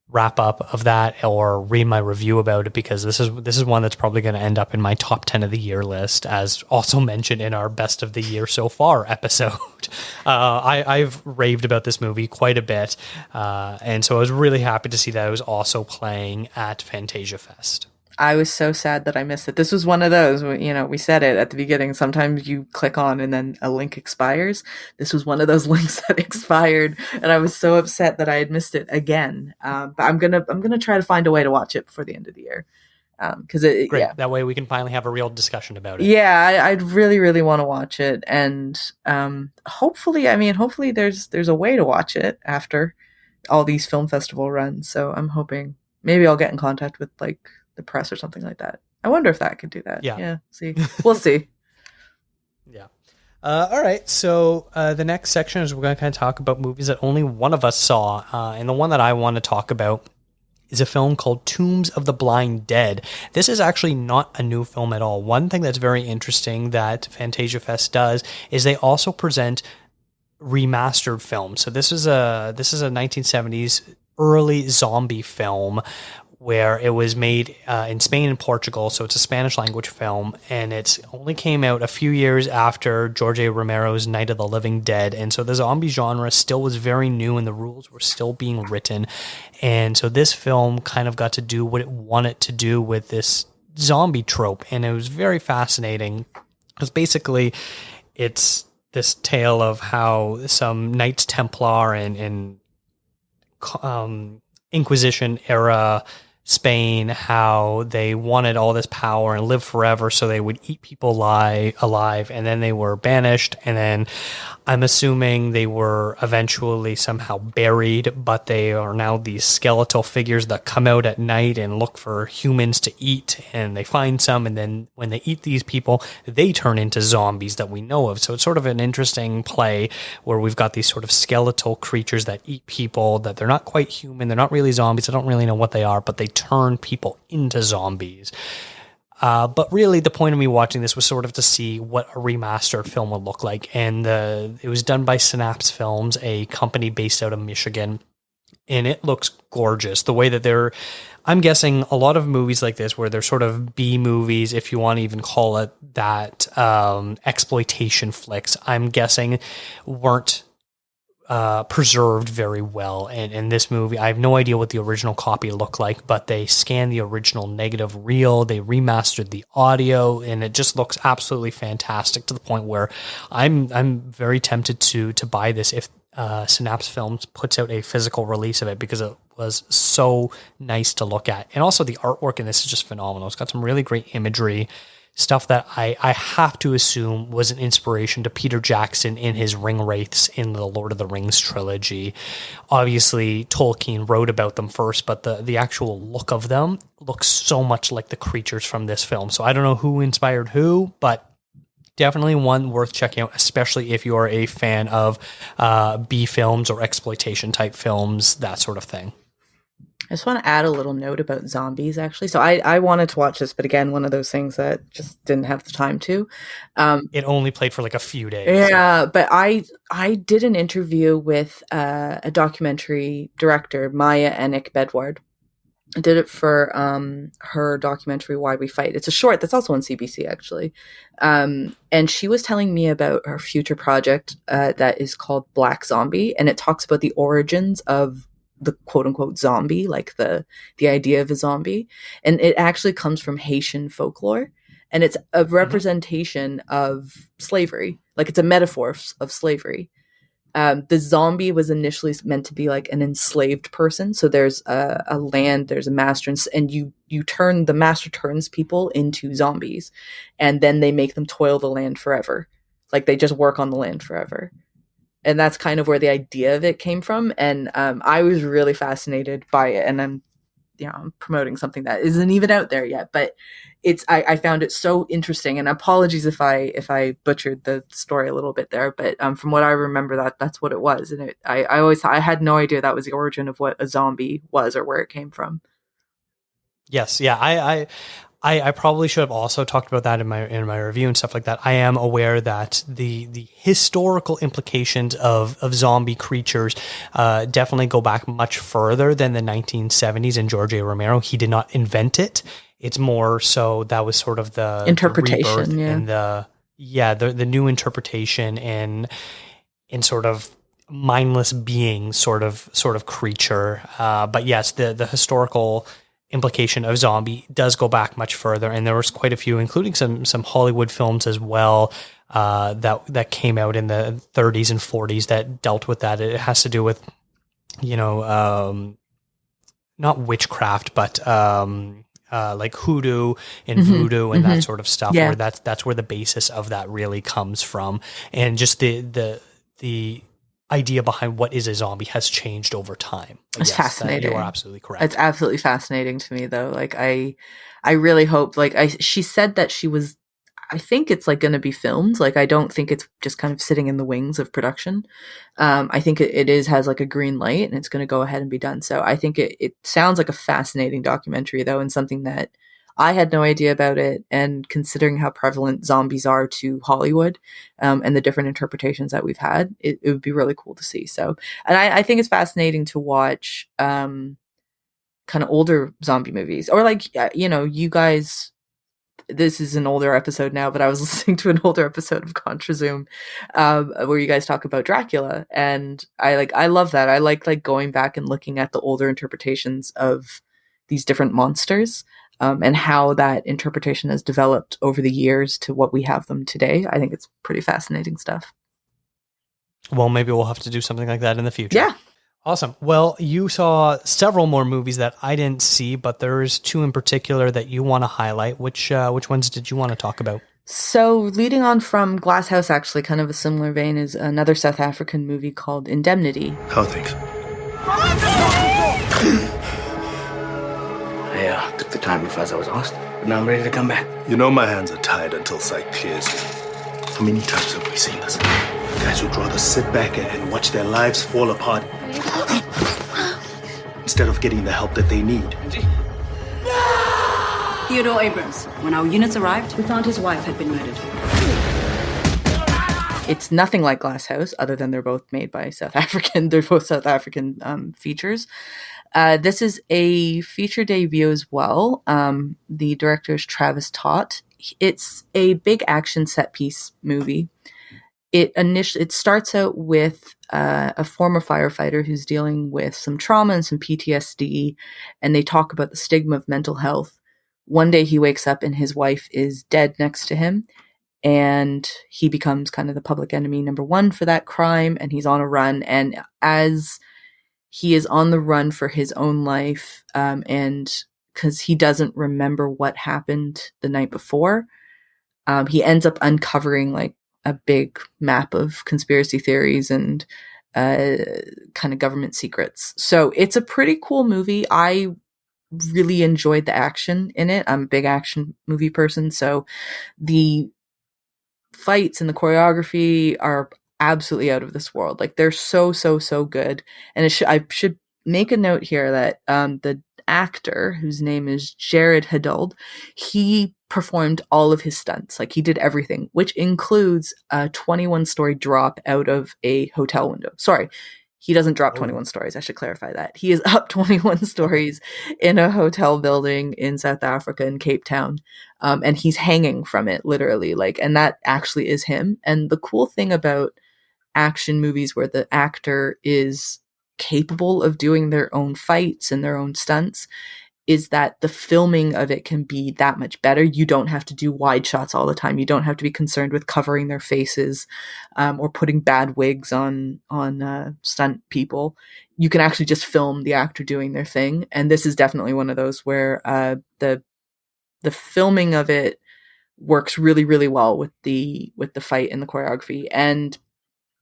wrap up of that, or read my review about it, because this is one that's probably going to end up in my top 10 of the year list, as also mentioned in our best of the year so far episode. I've raved about this movie quite a bit, and so I was really happy to see that it was also playing at Fantasia Fest. I was so sad that I missed it. This was one of those, we said it at the beginning. Sometimes you click on and then a link expires. This was one of those links that expired, and I was so upset that I had missed it again. But I'm gonna try to find a way to watch it before the end of the year. Great. Yeah. That way we can finally have a real discussion about it. Yeah, I'd really, really want to watch it, and hopefully there's a way to watch it after all these film festival runs. So I'm hoping maybe I'll get in contact with like the press or something like that. I wonder if that could do that. Yeah. See, we'll see. Yeah. All right, so the next section is we're going to kind of talk about movies that only one of us saw, and the one that I want to talk about is a film called Tombs of the Blind Dead. This is actually not a new film at all. One thing that's very interesting that Fantasia Fest does is they also present remastered films. So this is a 1970s early zombie film where it was made in Spain and Portugal. So it's a Spanish language film, and it's only came out a few years after George A. Romero's Night of the Living Dead. And so the zombie genre still was very new and the rules were still being written. And so this film kind of got to do what it wanted to do with this zombie trope. And it was very fascinating because basically it's this tale of how some Knights Templar and Inquisition era Spain, how they wanted all this power and live forever, so they would eat people alive, and then they were banished, and then I'm assuming they were eventually somehow buried, but they are now these skeletal figures that come out at night and look for humans to eat, and they find some, and then when they eat these people, they turn into zombies that we know of. So it's sort of an interesting play where we've got these sort of skeletal creatures that eat people, that they're not quite human, they're not really zombies, I don't really know what they are, but they turn people into zombies. But really, the point of me watching this was sort of to see what a remastered film would look like. And it was done by Synapse Films, a company based out of Michigan. And it looks gorgeous. The way that I'm guessing a lot of movies like this, where they're sort of B movies, if you want to even call it that, exploitation flicks, I'm guessing weren't preserved very well. And in this movie, I have no idea what the original copy looked like, but they scanned the original negative reel, they remastered the audio, and it just looks absolutely fantastic, to the point where I'm very tempted to buy this if Synapse Films puts out a physical release of it, because it was so nice to look at. And also the artwork in this is just phenomenal. It's got some really great imagery, stuff that I have to assume was an inspiration to Peter Jackson in his ring wraiths in the Lord of the Rings trilogy. Obviously, Tolkien wrote about them first, but the actual look of them looks so much like the creatures from this film. So I don't know who inspired who, but definitely one worth checking out, especially if you are a fan of B films or exploitation type films, that sort of thing. I just want to add a little note about zombies, actually. So I wanted to watch this, but again, one of those things that just didn't have the time to. It only played for like a few days. Yeah, but I did an interview with a documentary director, Maya Enick Bedward. I did it for her documentary, Why We Fight. It's a short that's also on CBC, actually. And she was telling me about her future project that is called Black Zombie, and it talks about the origins of the quote unquote zombie, like the idea of a zombie. And it actually comes from Haitian folklore, and it's a representation of slavery. Like, it's a metaphor of slavery. The zombie was initially meant to be like an enslaved person. So there's a land, there's a master, and the master turns people into zombies, and then they make them toil the land forever. Like, they just work on the land forever. And that's kind of where the idea of it came from. And I was really fascinated by it. And I'm promoting something that isn't even out there yet. But I found it so interesting. And apologies if I butchered the story a little bit there. But from what I remember, that's what it was. And I had no idea that was the origin of what a zombie was or where it came from. Yes, yeah, I probably should have also talked about that in my review and stuff like that. I am aware that the historical implications of zombie creatures definitely go back much further than the 1970s and George A. Romero. He did not invent it. It's more so that was sort of the interpretation, the and the new interpretation and sort of mindless being sort of creature. But yes, the historical implication of zombie does go back much further, and there was quite a few, including some Hollywood films as well that came out in the 30s and 40s that dealt with that. It has to do with not witchcraft, but like hoodoo and voodoo and that sort of stuff. Yeah. Where that's where the basis of that really comes from, and just the idea behind what is a zombie has changed over time. It's fascinating. You are absolutely correct. It's absolutely fascinating to me, though. Like, I really hope, she said that she was, I think it's like going to be filmed. Like, I don't think it's just kind of sitting in the wings of production. I think it has like a green light and it's going to go ahead and be done. So I think it sounds like a fascinating documentary though, and something that I had no idea about it. And considering how prevalent zombies are to Hollywood, and the different interpretations that we've had, it would be really cool to see. So, and I think it's fascinating to watch, kind of older zombie movies, or like, you know, you guys, this is an older episode now, but I was listening to an older episode of Contrazoom, where you guys talk about Dracula, and I love that. I like going back and looking at the older interpretations of these different monsters, and how that interpretation has developed over the years to what we have them today. I think it's pretty fascinating stuff. Well, maybe we'll have to do something like that in the future. Yeah. Awesome. Well, you saw several more movies that I didn't see, but there's two in particular that you want to highlight. Which ones did you want to talk about? So leading on from Glasshouse, actually kind of a similar vein, is another South African movie called Indemnity. How are things? I took the time before I was asked, but now I'm ready to come back. You know my hands are tied until sight clears. How many times have we seen this? Guys would rather sit back and watch their lives fall apart instead of getting the help that they need. Theodore Abrams. When our units arrived, we found his wife had been murdered. It's nothing like Glasshouse, other than they're both made by South African. They're both South African features. This is a feature debut as well. The director is Travis Tott. It's a big action set piece movie. It starts out with a former firefighter who's dealing with some trauma and some PTSD, and they talk about the stigma of mental health. One day he wakes up and his wife is dead next to him, and he becomes kind of the public enemy number one for that crime, and he's on a run. And as he is on the run for his own life, and because he doesn't remember what happened the night before, he ends up uncovering like a big map of conspiracy theories and kind of government secrets. So it's a pretty cool movie. I really enjoyed the action in it. I'm a big action movie person, so the fights and the choreography are absolutely out of this world. Like, they're so good. And I should make a note here that the actor, whose name is Jared Hadold, he performed all of his stunts. Like, he did everything, which includes a 21-story drop out of a hotel window. Sorry, he doesn't drop 21 stories. I should clarify that. He is up 21 stories in a hotel building in South Africa, in Cape Town. And he's hanging from it, literally. Like, and that actually is him. And the cool thing about action movies where the actor is capable of doing their own fights and their own stunts is that the filming of it can be that much better. You don't have to do wide shots all the time. You don't have to be concerned with covering their faces, or putting bad wigs on stunt people. You can actually just film the actor doing their thing. And this is definitely one of those where the filming of it works really, really well with the fight and the choreography. And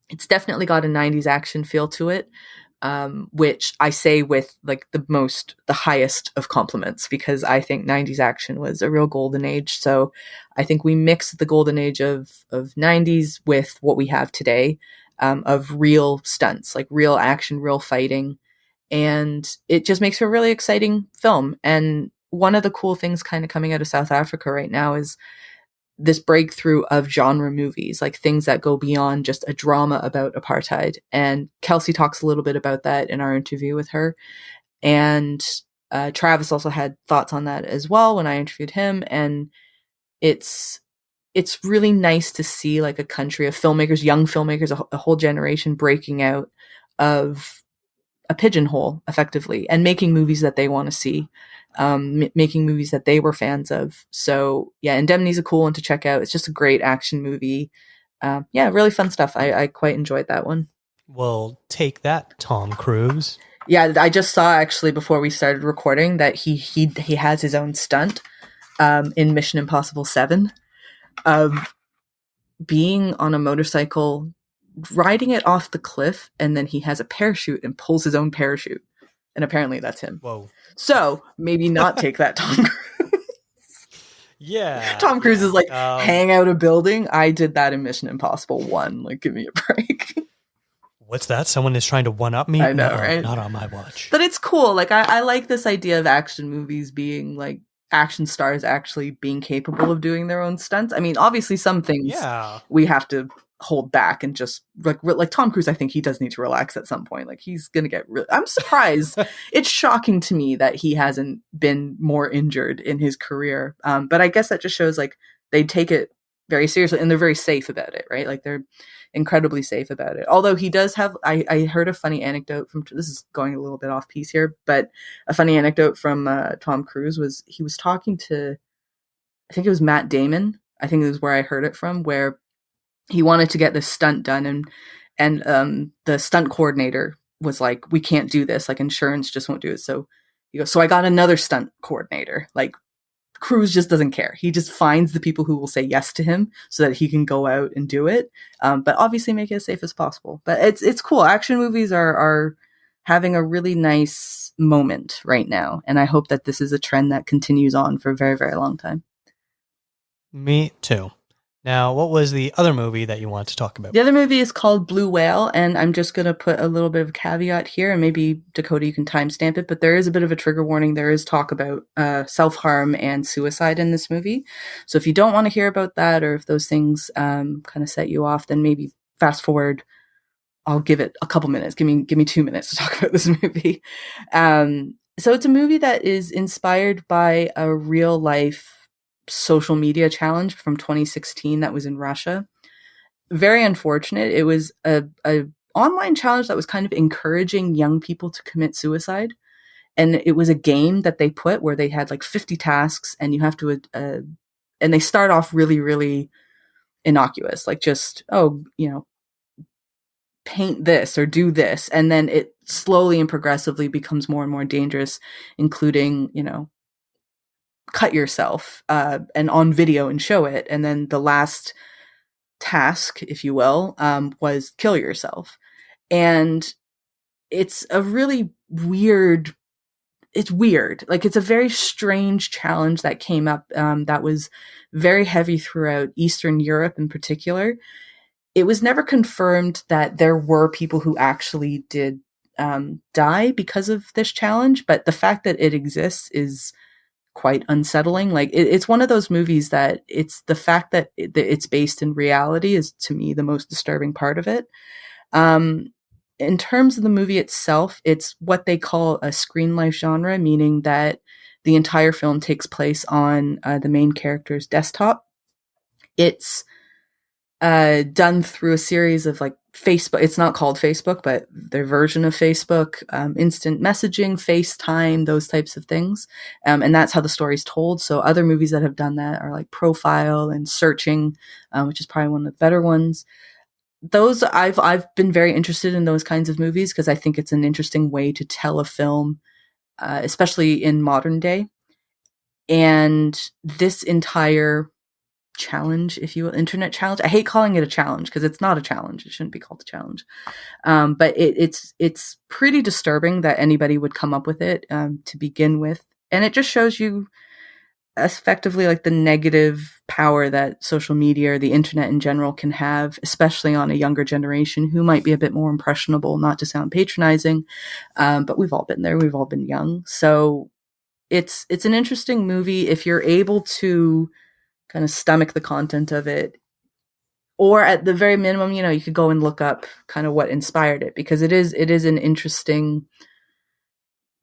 it's definitely got a 90s action feel to it. Which I say with like the highest of compliments, because I think 90s action was a real golden age. So I think we mixed the golden age of 90s with what we have today, of real stunts, like real action, real fighting. And it just makes for a really exciting film. And one of the cool things kind of coming out of South Africa right now is this breakthrough of genre movies, like things that go beyond just a drama about apartheid. And Kelsey talks a little bit about that in our interview with her. And Travis also had thoughts on that as well when I interviewed him. And it's really nice to see like a country of filmmakers, young filmmakers, a whole generation breaking out of a pigeonhole effectively and making movies that they want to see. Making movies that they were fans of. So yeah, Indemnity is a cool one to check out. It's just a great action movie. Yeah, really fun stuff. I quite enjoyed that one. Well, take that, Tom Cruise. Yeah, I just saw actually before we started recording that he has his own stunt in Mission Impossible 7 of being on a motorcycle, riding it off the cliff, and then he has a parachute and pulls his own parachute. And apparently that's him. Whoa. So maybe not take that, Tom Cruise. Yeah. Tom Cruise is like, Um, hang out a building. I did that in Mission Impossible 1. Like, give me a break. What's that? Someone is trying to one-up me? I know, No, right? not on my watch. But it's cool. Like, I like this idea of action movies being like action stars actually being capable of doing their own stunts. I mean, obviously some things we have to hold back and just like Tom Cruise, I think he does need to relax at some point. Like he's going to get I'm surprised. It's shocking to me that he hasn't been more injured in his career. But I guess that just shows like they take it very seriously and they're very safe about it, right? Like they're incredibly safe about it. Although he does have, I heard a funny anecdote from, this is going a little bit off piece here, but a funny anecdote from Tom Cruise was he was talking to, I think it was Matt Damon. I think it was where I heard it from, where he wanted to get this stunt done and the stunt coordinator was like, we can't do this. Like insurance just won't do it. So he goes, so I got another stunt coordinator. Like Cruise just doesn't care. He just finds the people who will say yes to him so that he can go out and do it. But obviously make it as safe as possible. But it's cool. Action movies are having a really nice moment right now. And I hope that this is a trend that continues on for a very, very long time. Me too. Now, what was the other movie that you want to talk about? The other movie is called Blue Whale, and I'm just going to put a little bit of a caveat here, and maybe, Dakota, you can timestamp it, but there is a bit of a trigger warning. There is talk about self-harm and suicide in this movie. So if you don't want to hear about that, or if those things kind of set you off, then maybe fast forward. I'll give it a couple minutes. Give me 2 minutes to talk about this movie. So it's a movie that is inspired by a real-life social media challenge from 2016 that was in Russia. Very unfortunate. It was a online challenge that was kind of encouraging young people to commit suicide. And it was a game that they put where they had like 50 tasks and you have to, and they start off really, really innocuous, like just, paint this or do this. And then it slowly and progressively becomes more and more dangerous, including, cut yourself and on video and show it. And then the last task, if you will, was kill yourself. And it's a really weird, like it's a very strange challenge that came up that was very heavy throughout Eastern Europe in particular. It was never confirmed that there were people who actually did die because of this challenge, but the fact that it exists is quite unsettling. Like it's one of those movies that it's the fact that it's based in reality is to me the most disturbing part of it. In terms of the movie itself, it's what they call a screen life genre, meaning that the entire film takes place on the main character's desktop. It's done through a series of like Facebook. It's not called Facebook, but their version of Facebook, instant messaging, FaceTime, those types of things. And that's how the story's told. So other movies that have done that are like Profile and Searching, which is probably one of the better ones. Those I've been very interested in those kinds of movies because I think it's an interesting way to tell a film, especially in modern day. And this entire challenge, if you will, internet challenge. I hate calling it a challenge because it's not a challenge. It shouldn't be called a challenge. But it's pretty disturbing that anybody would come up with it to begin with. And it just shows you effectively like the negative power that social media or the internet in general can have, especially on a younger generation who might be a bit more impressionable, not to sound patronizing. But we've all been there. We've all been young. So it's an interesting movie if you're able to kind of stomach the content of it, or at the very minimum, you could go and look up kind of what inspired it, because it is an interesting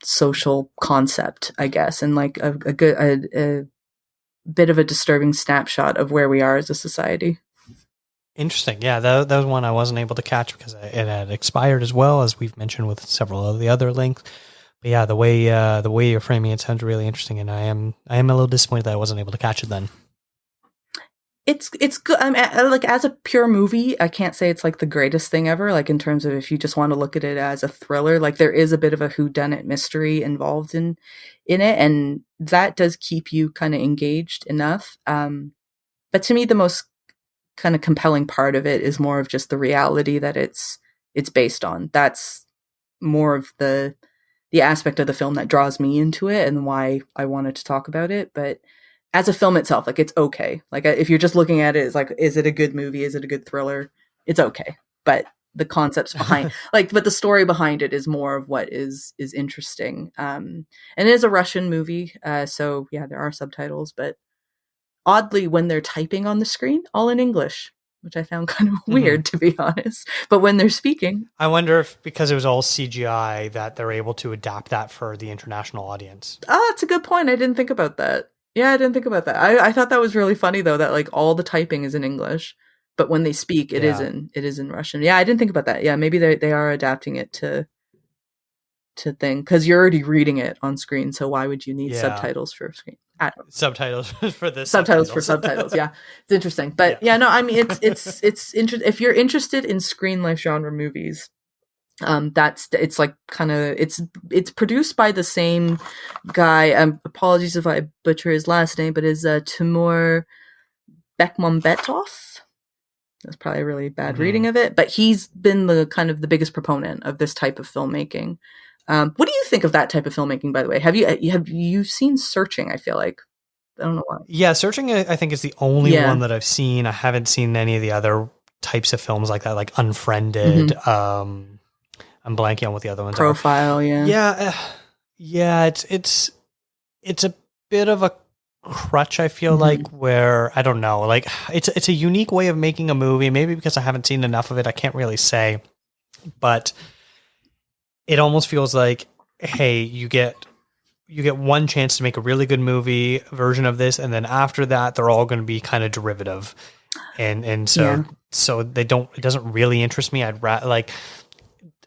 social concept, I guess, and like a bit of a disturbing snapshot of where we are as a society. Interesting. Yeah, that was one I wasn't able to catch because it had expired as well, as we've mentioned with several of the other links. But yeah, the way you're framing it sounds really interesting, and I am a little disappointed that I wasn't able to catch it then. It's good. I mean, like as a pure movie, I can't say it's like the greatest thing ever. Like in terms of if you just want to look at it as a thriller, like there is a bit of a whodunit mystery involved in it, and that does keep you kind of engaged enough. But to me, the most kind of compelling part of it is more of just the reality that it's based on. That's more of the aspect of the film that draws me into it and why I wanted to talk about it. But as a film itself, like it's okay. Like if you're just looking at it as like, is it a good movie? Is it a good thriller? It's okay. But the concepts behind but the story behind it is more of what is interesting. And it is a Russian movie. So yeah, there are subtitles, but oddly when they're typing on the screen, all in English, which I found kind of weird to be honest. But when they're speaking, I wonder if because it was all CGI that they're able to adapt that for the international audience. Oh, that's a good point. I didn't think about that. Yeah, I didn't think about that. I thought that was really funny though, that like all the typing is in English, but when they speak, it is in Russian. Yeah, I didn't think about that. Yeah, maybe they are adapting it to thing because you're already reading it on screen. So why would you need subtitles for screen? Subtitles for this. Subtitles for subtitles. Yeah, it's interesting. But no, I mean it's interesting. If you're interested in screen life genre movies, it's like kind of it's produced by the same guy. Apologies if I butcher his last name, but is Timur Bekmambetov. That's probably a really bad reading of it, but he's been the kind of the biggest proponent of this type of filmmaking. What do you think of that type of filmmaking, by the way? Have you seen Searching? I feel like, I don't know why. Yeah, Searching I think is the only one that I've seen. I haven't seen any of the other types of films like that, like Unfriended. I'm blanking on what the other ones Profile, are. Yeah. It's a bit of a crutch, I feel like, where I don't know, like it's a unique way of making a movie. Maybe because I haven't seen enough of it, I can't really say, but it almost feels like, hey, you get one chance to make a really good movie version of this, and then after that, they're all going to be kind of derivative, and so it doesn't really interest me. I'd like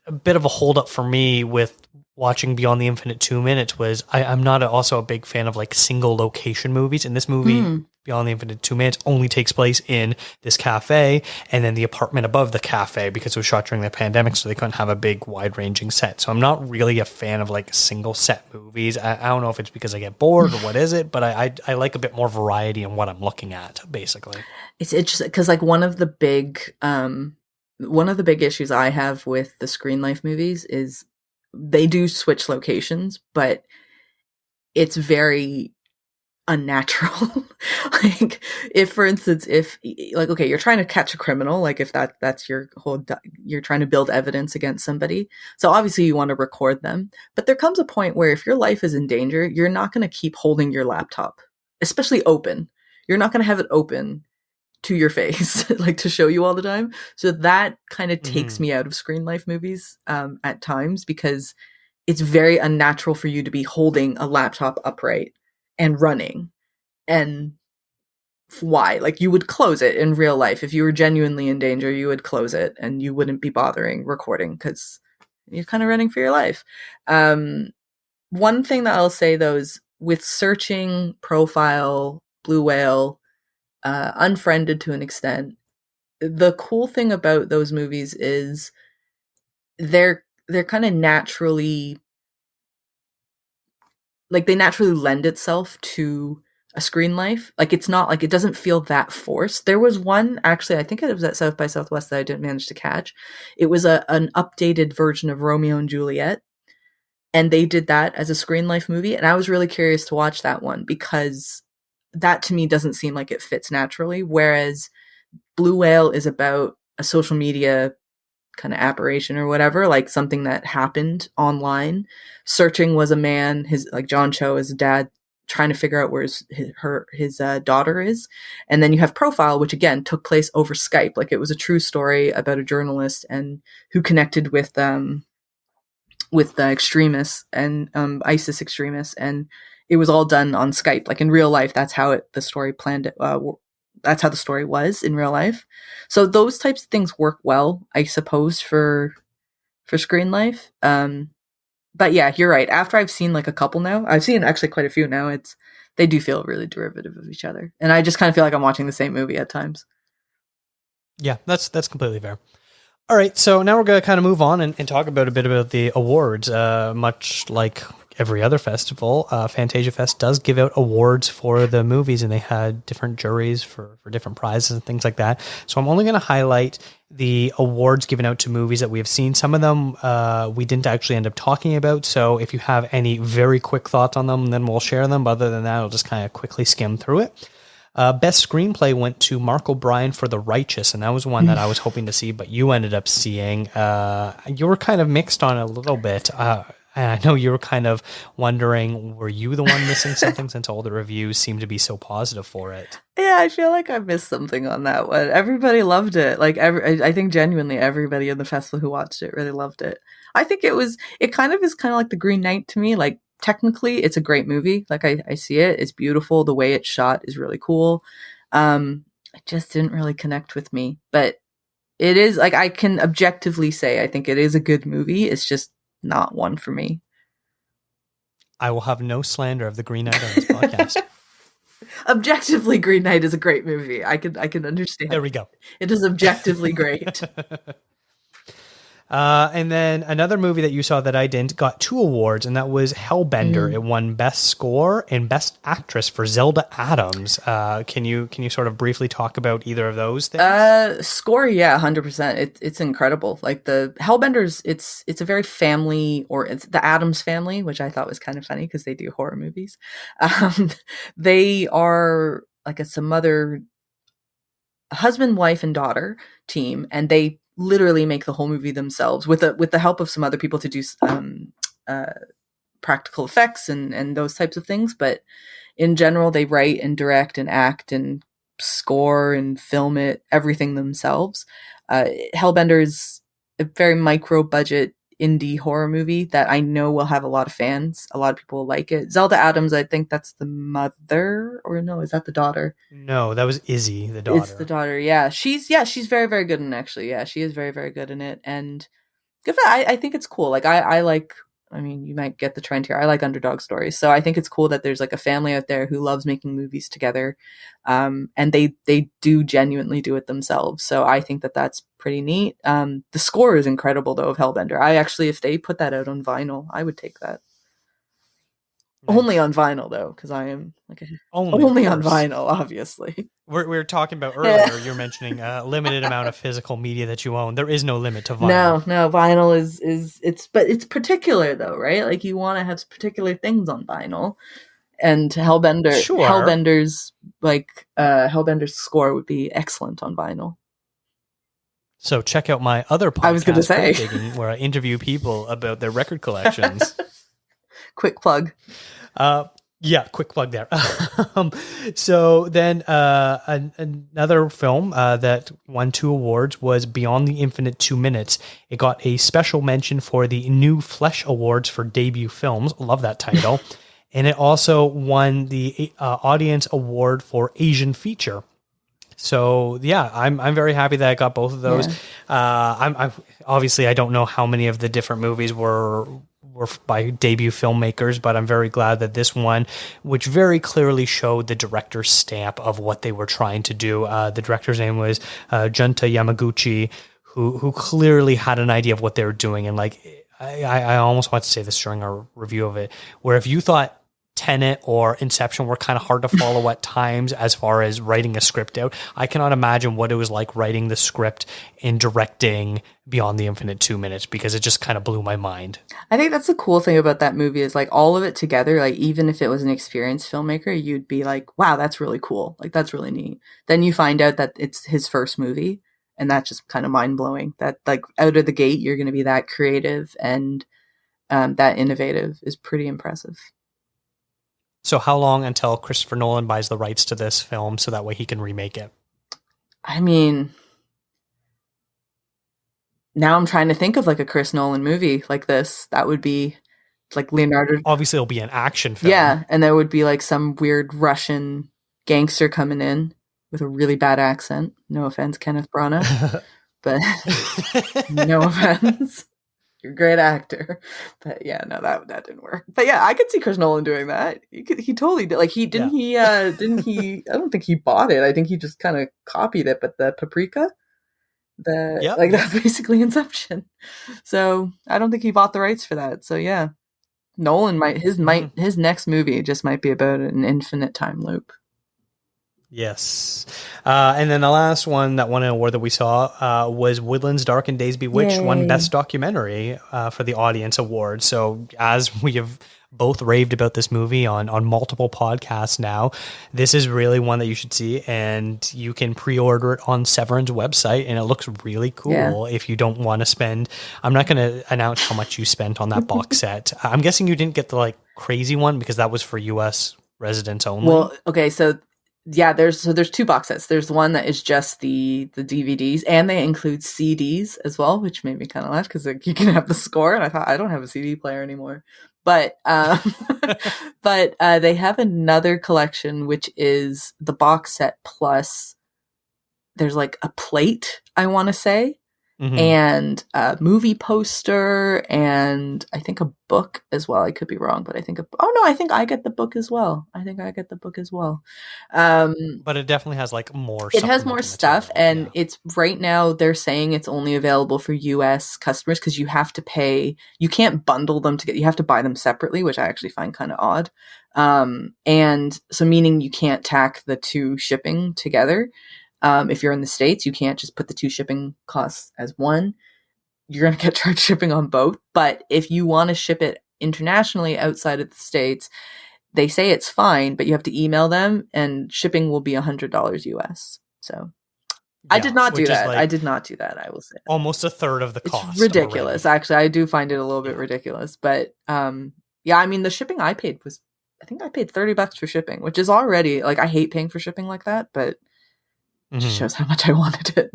a bit of a holdup for me with watching Beyond the Infinite 2 Minutes was I'm not also a big fan of like single location movies. And this movie, Beyond the Infinite 2 Minutes, only takes place in this cafe and then the apartment above the cafe because it was shot during the pandemic, so they couldn't have a big wide ranging set. So I'm not really a fan of like single set movies. I don't know if it's because I get bored or what is it, but I like a bit more variety in what I'm looking at, basically. It's interesting because like one of the big issues I have with the Screen Life movies is they do switch locations, but it's very unnatural. Like if, for instance, okay, you're trying to catch a criminal, like if that's your whole, you're trying to build evidence against somebody. So obviously you want to record them, but there comes a point where if your life is in danger, you're not going to keep holding your laptop, especially open. You're not going to have it open to your face, like to show you all the time. So that kind of takes me out of Screen Life movies at times, because it's very unnatural for you to be holding a laptop upright and running. And why? Like you would close it in real life. If you were genuinely in danger, you would close it and you wouldn't be bothering recording because you're kind of running for your life. One thing that I'll say though is with Searching, Profile, Blue Whale, Unfriended to an extent, the cool thing about those movies is they're kind of naturally, like they naturally lend itself to a screen life. Like it's not like, it doesn't feel that forced. There was one, actually, I think it was at South by Southwest that I didn't manage to catch. It was an updated version of Romeo and Juliet, and they did that as a Screen Life movie, and I was really curious to watch that one because that to me doesn't seem like it fits naturally. Whereas Blue Whale is about a social media kind of apparition or whatever, like something that happened online. Searching was a man, his like John Cho as a dad, trying to figure out where his daughter is. And then you have Profile, which again took place over Skype. Like it was a true story about a journalist and who connected with the extremists and ISIS extremists, and it was all done on Skype. Like in real life, that's how the story planned it. That's how the story was in real life. So those types of things work well, I suppose, for Screen Life. But yeah, you're right. After I've seen like a couple now, I've seen actually quite a few now. They do feel really derivative of each other, and I just kind of feel like I'm watching the same movie at times. Yeah, that's completely fair. All right, so now we're going to kind of move on and talk about a bit about the awards. Much like every other festival, Fantasia Fest does give out awards for the movies, and they had different juries for different prizes and things like that. So I'm only going to highlight the awards given out to movies that we have seen. Some of them we didn't actually end up talking about. So if you have any very quick thoughts on them, then we'll share them. But other than that, I'll just kind of quickly skim through it. Best screenplay went to Mark O'Brien for The Righteous, and that was one that I was hoping to see, but you ended up seeing. You were kind of mixed on it a little bit. And I know you were kind of wondering, were you the one missing something since all the reviews seem to be so positive for it? Yeah, I feel like I missed something on that one. Everybody loved it. Like, I think genuinely everybody in the festival who watched it really loved it. I think it kind of is kind of like The Green Knight to me. Like, technically, it's a great movie. Like, I see it. It's beautiful. The way it's shot is really cool. It just didn't really connect with me. But it is, like, I can objectively say I think it is a good movie. It's just not one for me. I will have no slander of The Green Knight on this podcast. Objectively, Green Knight is a great movie. I can understand. There we go. It is objectively great. And then another movie that you saw that I didn't got 2 awards, and that was Hellbender. It won Best Score and Best Actress for Zelda Adams. Can you sort of briefly talk about either of those things? Score, yeah, 100%. It's incredible. Like, the Hellbenders, it's a very family, or it's the Adams family, which I thought was kind of funny because they do horror movies. They are like some other husband, wife, and daughter team, and they literally make the whole movie themselves with the help of some other people to do practical effects and those types of things. But in general, they write and direct and act and score and film it, everything themselves. Hellbender is a very micro budget indie horror movie that I know will have a lot of fans. A lot of people will like it. Zelda Adams, I think that's the mother, or no, is that the daughter? No, that was Izzy, the daughter. It's the daughter. Yeah, she's very, very good in it, actually. Yeah, she is very, very good in it, and good for that. I think it's cool. Like, I like. I mean, you might get the trend here. I like underdog stories, so I think it's cool that there's like a family out there who loves making movies together, and they do genuinely do it themselves. So I think that's pretty neat. The score is incredible though of Hellbender. I actually, if they put that out on vinyl, I would take that. Nice. Only on vinyl though, because I am like only on vinyl, obviously. We were talking about earlier. You're mentioning a limited amount of physical media that you own. There is no limit to vinyl. No, vinyl is but it's particular though, right? Like, you want to have particular things on vinyl, and Hellbender's score would be excellent on vinyl. So check out my other podcast, I was going to say, where I interview people about their record collections. Quick plug. Yeah, quick plug there. So then another film that won 2 awards was Beyond the Infinite 2 Minutes. It got a special mention for the New Flesh Awards for debut films. Love that title. And it also won the Audience Award for Asian Feature. So yeah, I'm very happy that I got both of those. Yeah. I'm obviously, I don't know how many of the different movies were by debut filmmakers, but I'm very glad that this one, which very clearly showed the director's stamp of what they were trying to do. The director's name was Junta Yamaguchi, who clearly had an idea of what they were doing. And like, I almost want to say this during our review of it, where if you thought Tenet or Inception were kind of hard to follow at times as far as writing a script out, I cannot imagine what it was like writing the script and directing Beyond the Infinite 2 Minutes, because it just kind of blew my mind. I think that's the cool thing about that movie is like all of it together, like even if it was an experienced filmmaker, you'd be like, wow, that's really cool. Like, that's really neat. Then you find out that it's his first movie, and that's just kind of mind blowing that like out of the gate, you're going to be that creative and that innovative is pretty impressive. So how long until Christopher Nolan buys the rights to this film so that way he can remake it? I mean, now I'm trying to think of like a Chris Nolan movie like this. That would be like Leonardo. Obviously, it'll be an action film. Yeah, and there would be like some weird Russian gangster coming in with a really bad accent. No offense, Kenneth Branagh, but no offense. You're a great actor. But yeah, no, that didn't work. But yeah, I could see Chris Nolan doing that. He totally did. Like, didn't he I don't think he bought it. I think he just kind of copied it, but the Paprika, that's basically Inception. So I don't think he bought the rights for that. So yeah. Nolan his next movie just might be about an infinite time loop. Yes. And then the last one that won an award that we saw was Woodlands, Dark and Days Bewitched, won Best Documentary for the Audience Award. So as we have both raved about this movie on multiple podcasts now, this is really one that you should see, and you can pre-order it on Severin's website, and it looks really cool. If you don't want to spend, I'm not going to announce how much you spent on that box set. I'm guessing you didn't get the like crazy one because that was for US residents only. Well, okay, so yeah, there's two box sets. There's one that is just the DVDs, and they include CDs as well, which made me kind of laugh because like, you can have the score, and I thought I don't have a CD player anymore. But they have another collection, which is the box set plus there's like a plate, I want to say, and a movie poster, and I think a book as well. I could be wrong, but I think I think I get the book as well. But it definitely has like more. It has more stuff, and it's right now they're saying it's only available for US customers because you have to pay. You can't bundle them together. You have to buy them separately, which I actually find kind of odd. And so meaning you can't tack the two shipping together. If you're in the States, you can't just put the two shipping costs as one. You're going to get charged shipping on both. But if you want to ship it internationally outside of the States, they say it's fine, but you have to email them and shipping will be $100 US. So I did not do that. I did not do that. I will say almost a third of the cost. It's ridiculous. Actually, I do find it a little bit ridiculous, but yeah, I mean the shipping I paid I think I paid $30 for shipping, which is already like, I hate paying for shipping like that, but it just shows how much I wanted it.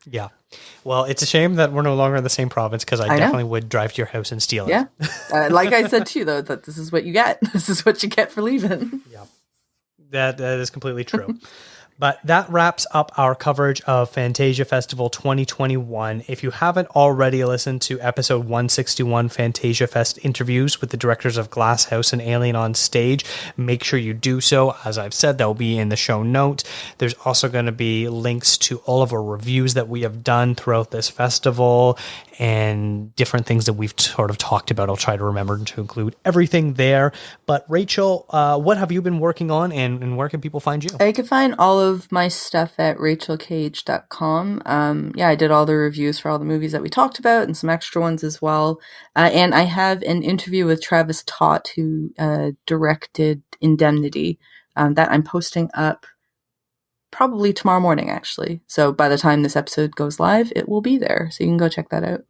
Yeah. Well, it's a shame that we're no longer in the same province because I definitely would drive to your house and steal it. Yeah. Like I said too, though, that this is what you get. This is what you get for leaving. Yeah. That is completely true. But that wraps up our coverage of Fantasia Festival 2021. If you haven't already listened to episode 161, Fantasia Fest interviews with the directors of Glasshouse and Alien on Stage, make sure you do so. As I've said, that will be in the show notes. There's also going to be links to all of our reviews that we have done throughout this festival and different things that we've sort of talked about. I'll try to remember to include everything there. But Rachel, what have you been working on and where can people find you? You can find all of my stuff at rachelcage.com. I did all the reviews for all the movies that we talked about and some extra ones as well. And I have an interview with Travis Tott, who directed Indemnity, that I'm posting up probably tomorrow morning, actually. So by the time this episode goes live, it will be there. So you can go check that out.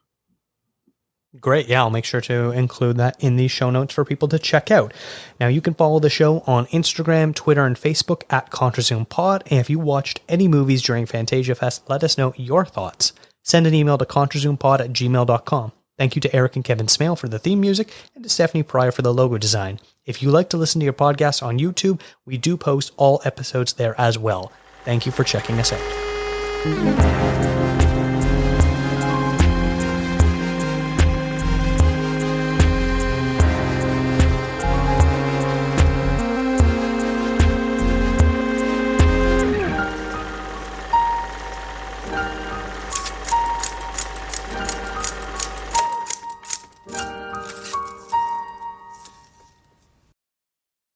Great. Yeah, I'll make sure to include that in the show notes for people to check out. Now, you can follow the show on Instagram, Twitter, and Facebook at contrazoompod. And if you watched any movies during Fantasia Fest, let us know your thoughts. Send an email to contrazoompod@gmail.com. Thank you to Eric and Kevin Smale for the theme music and to Stephanie Pryor for the logo design. If you like to listen to your podcast on YouTube, we do post all episodes there as well. Thank you for checking us out.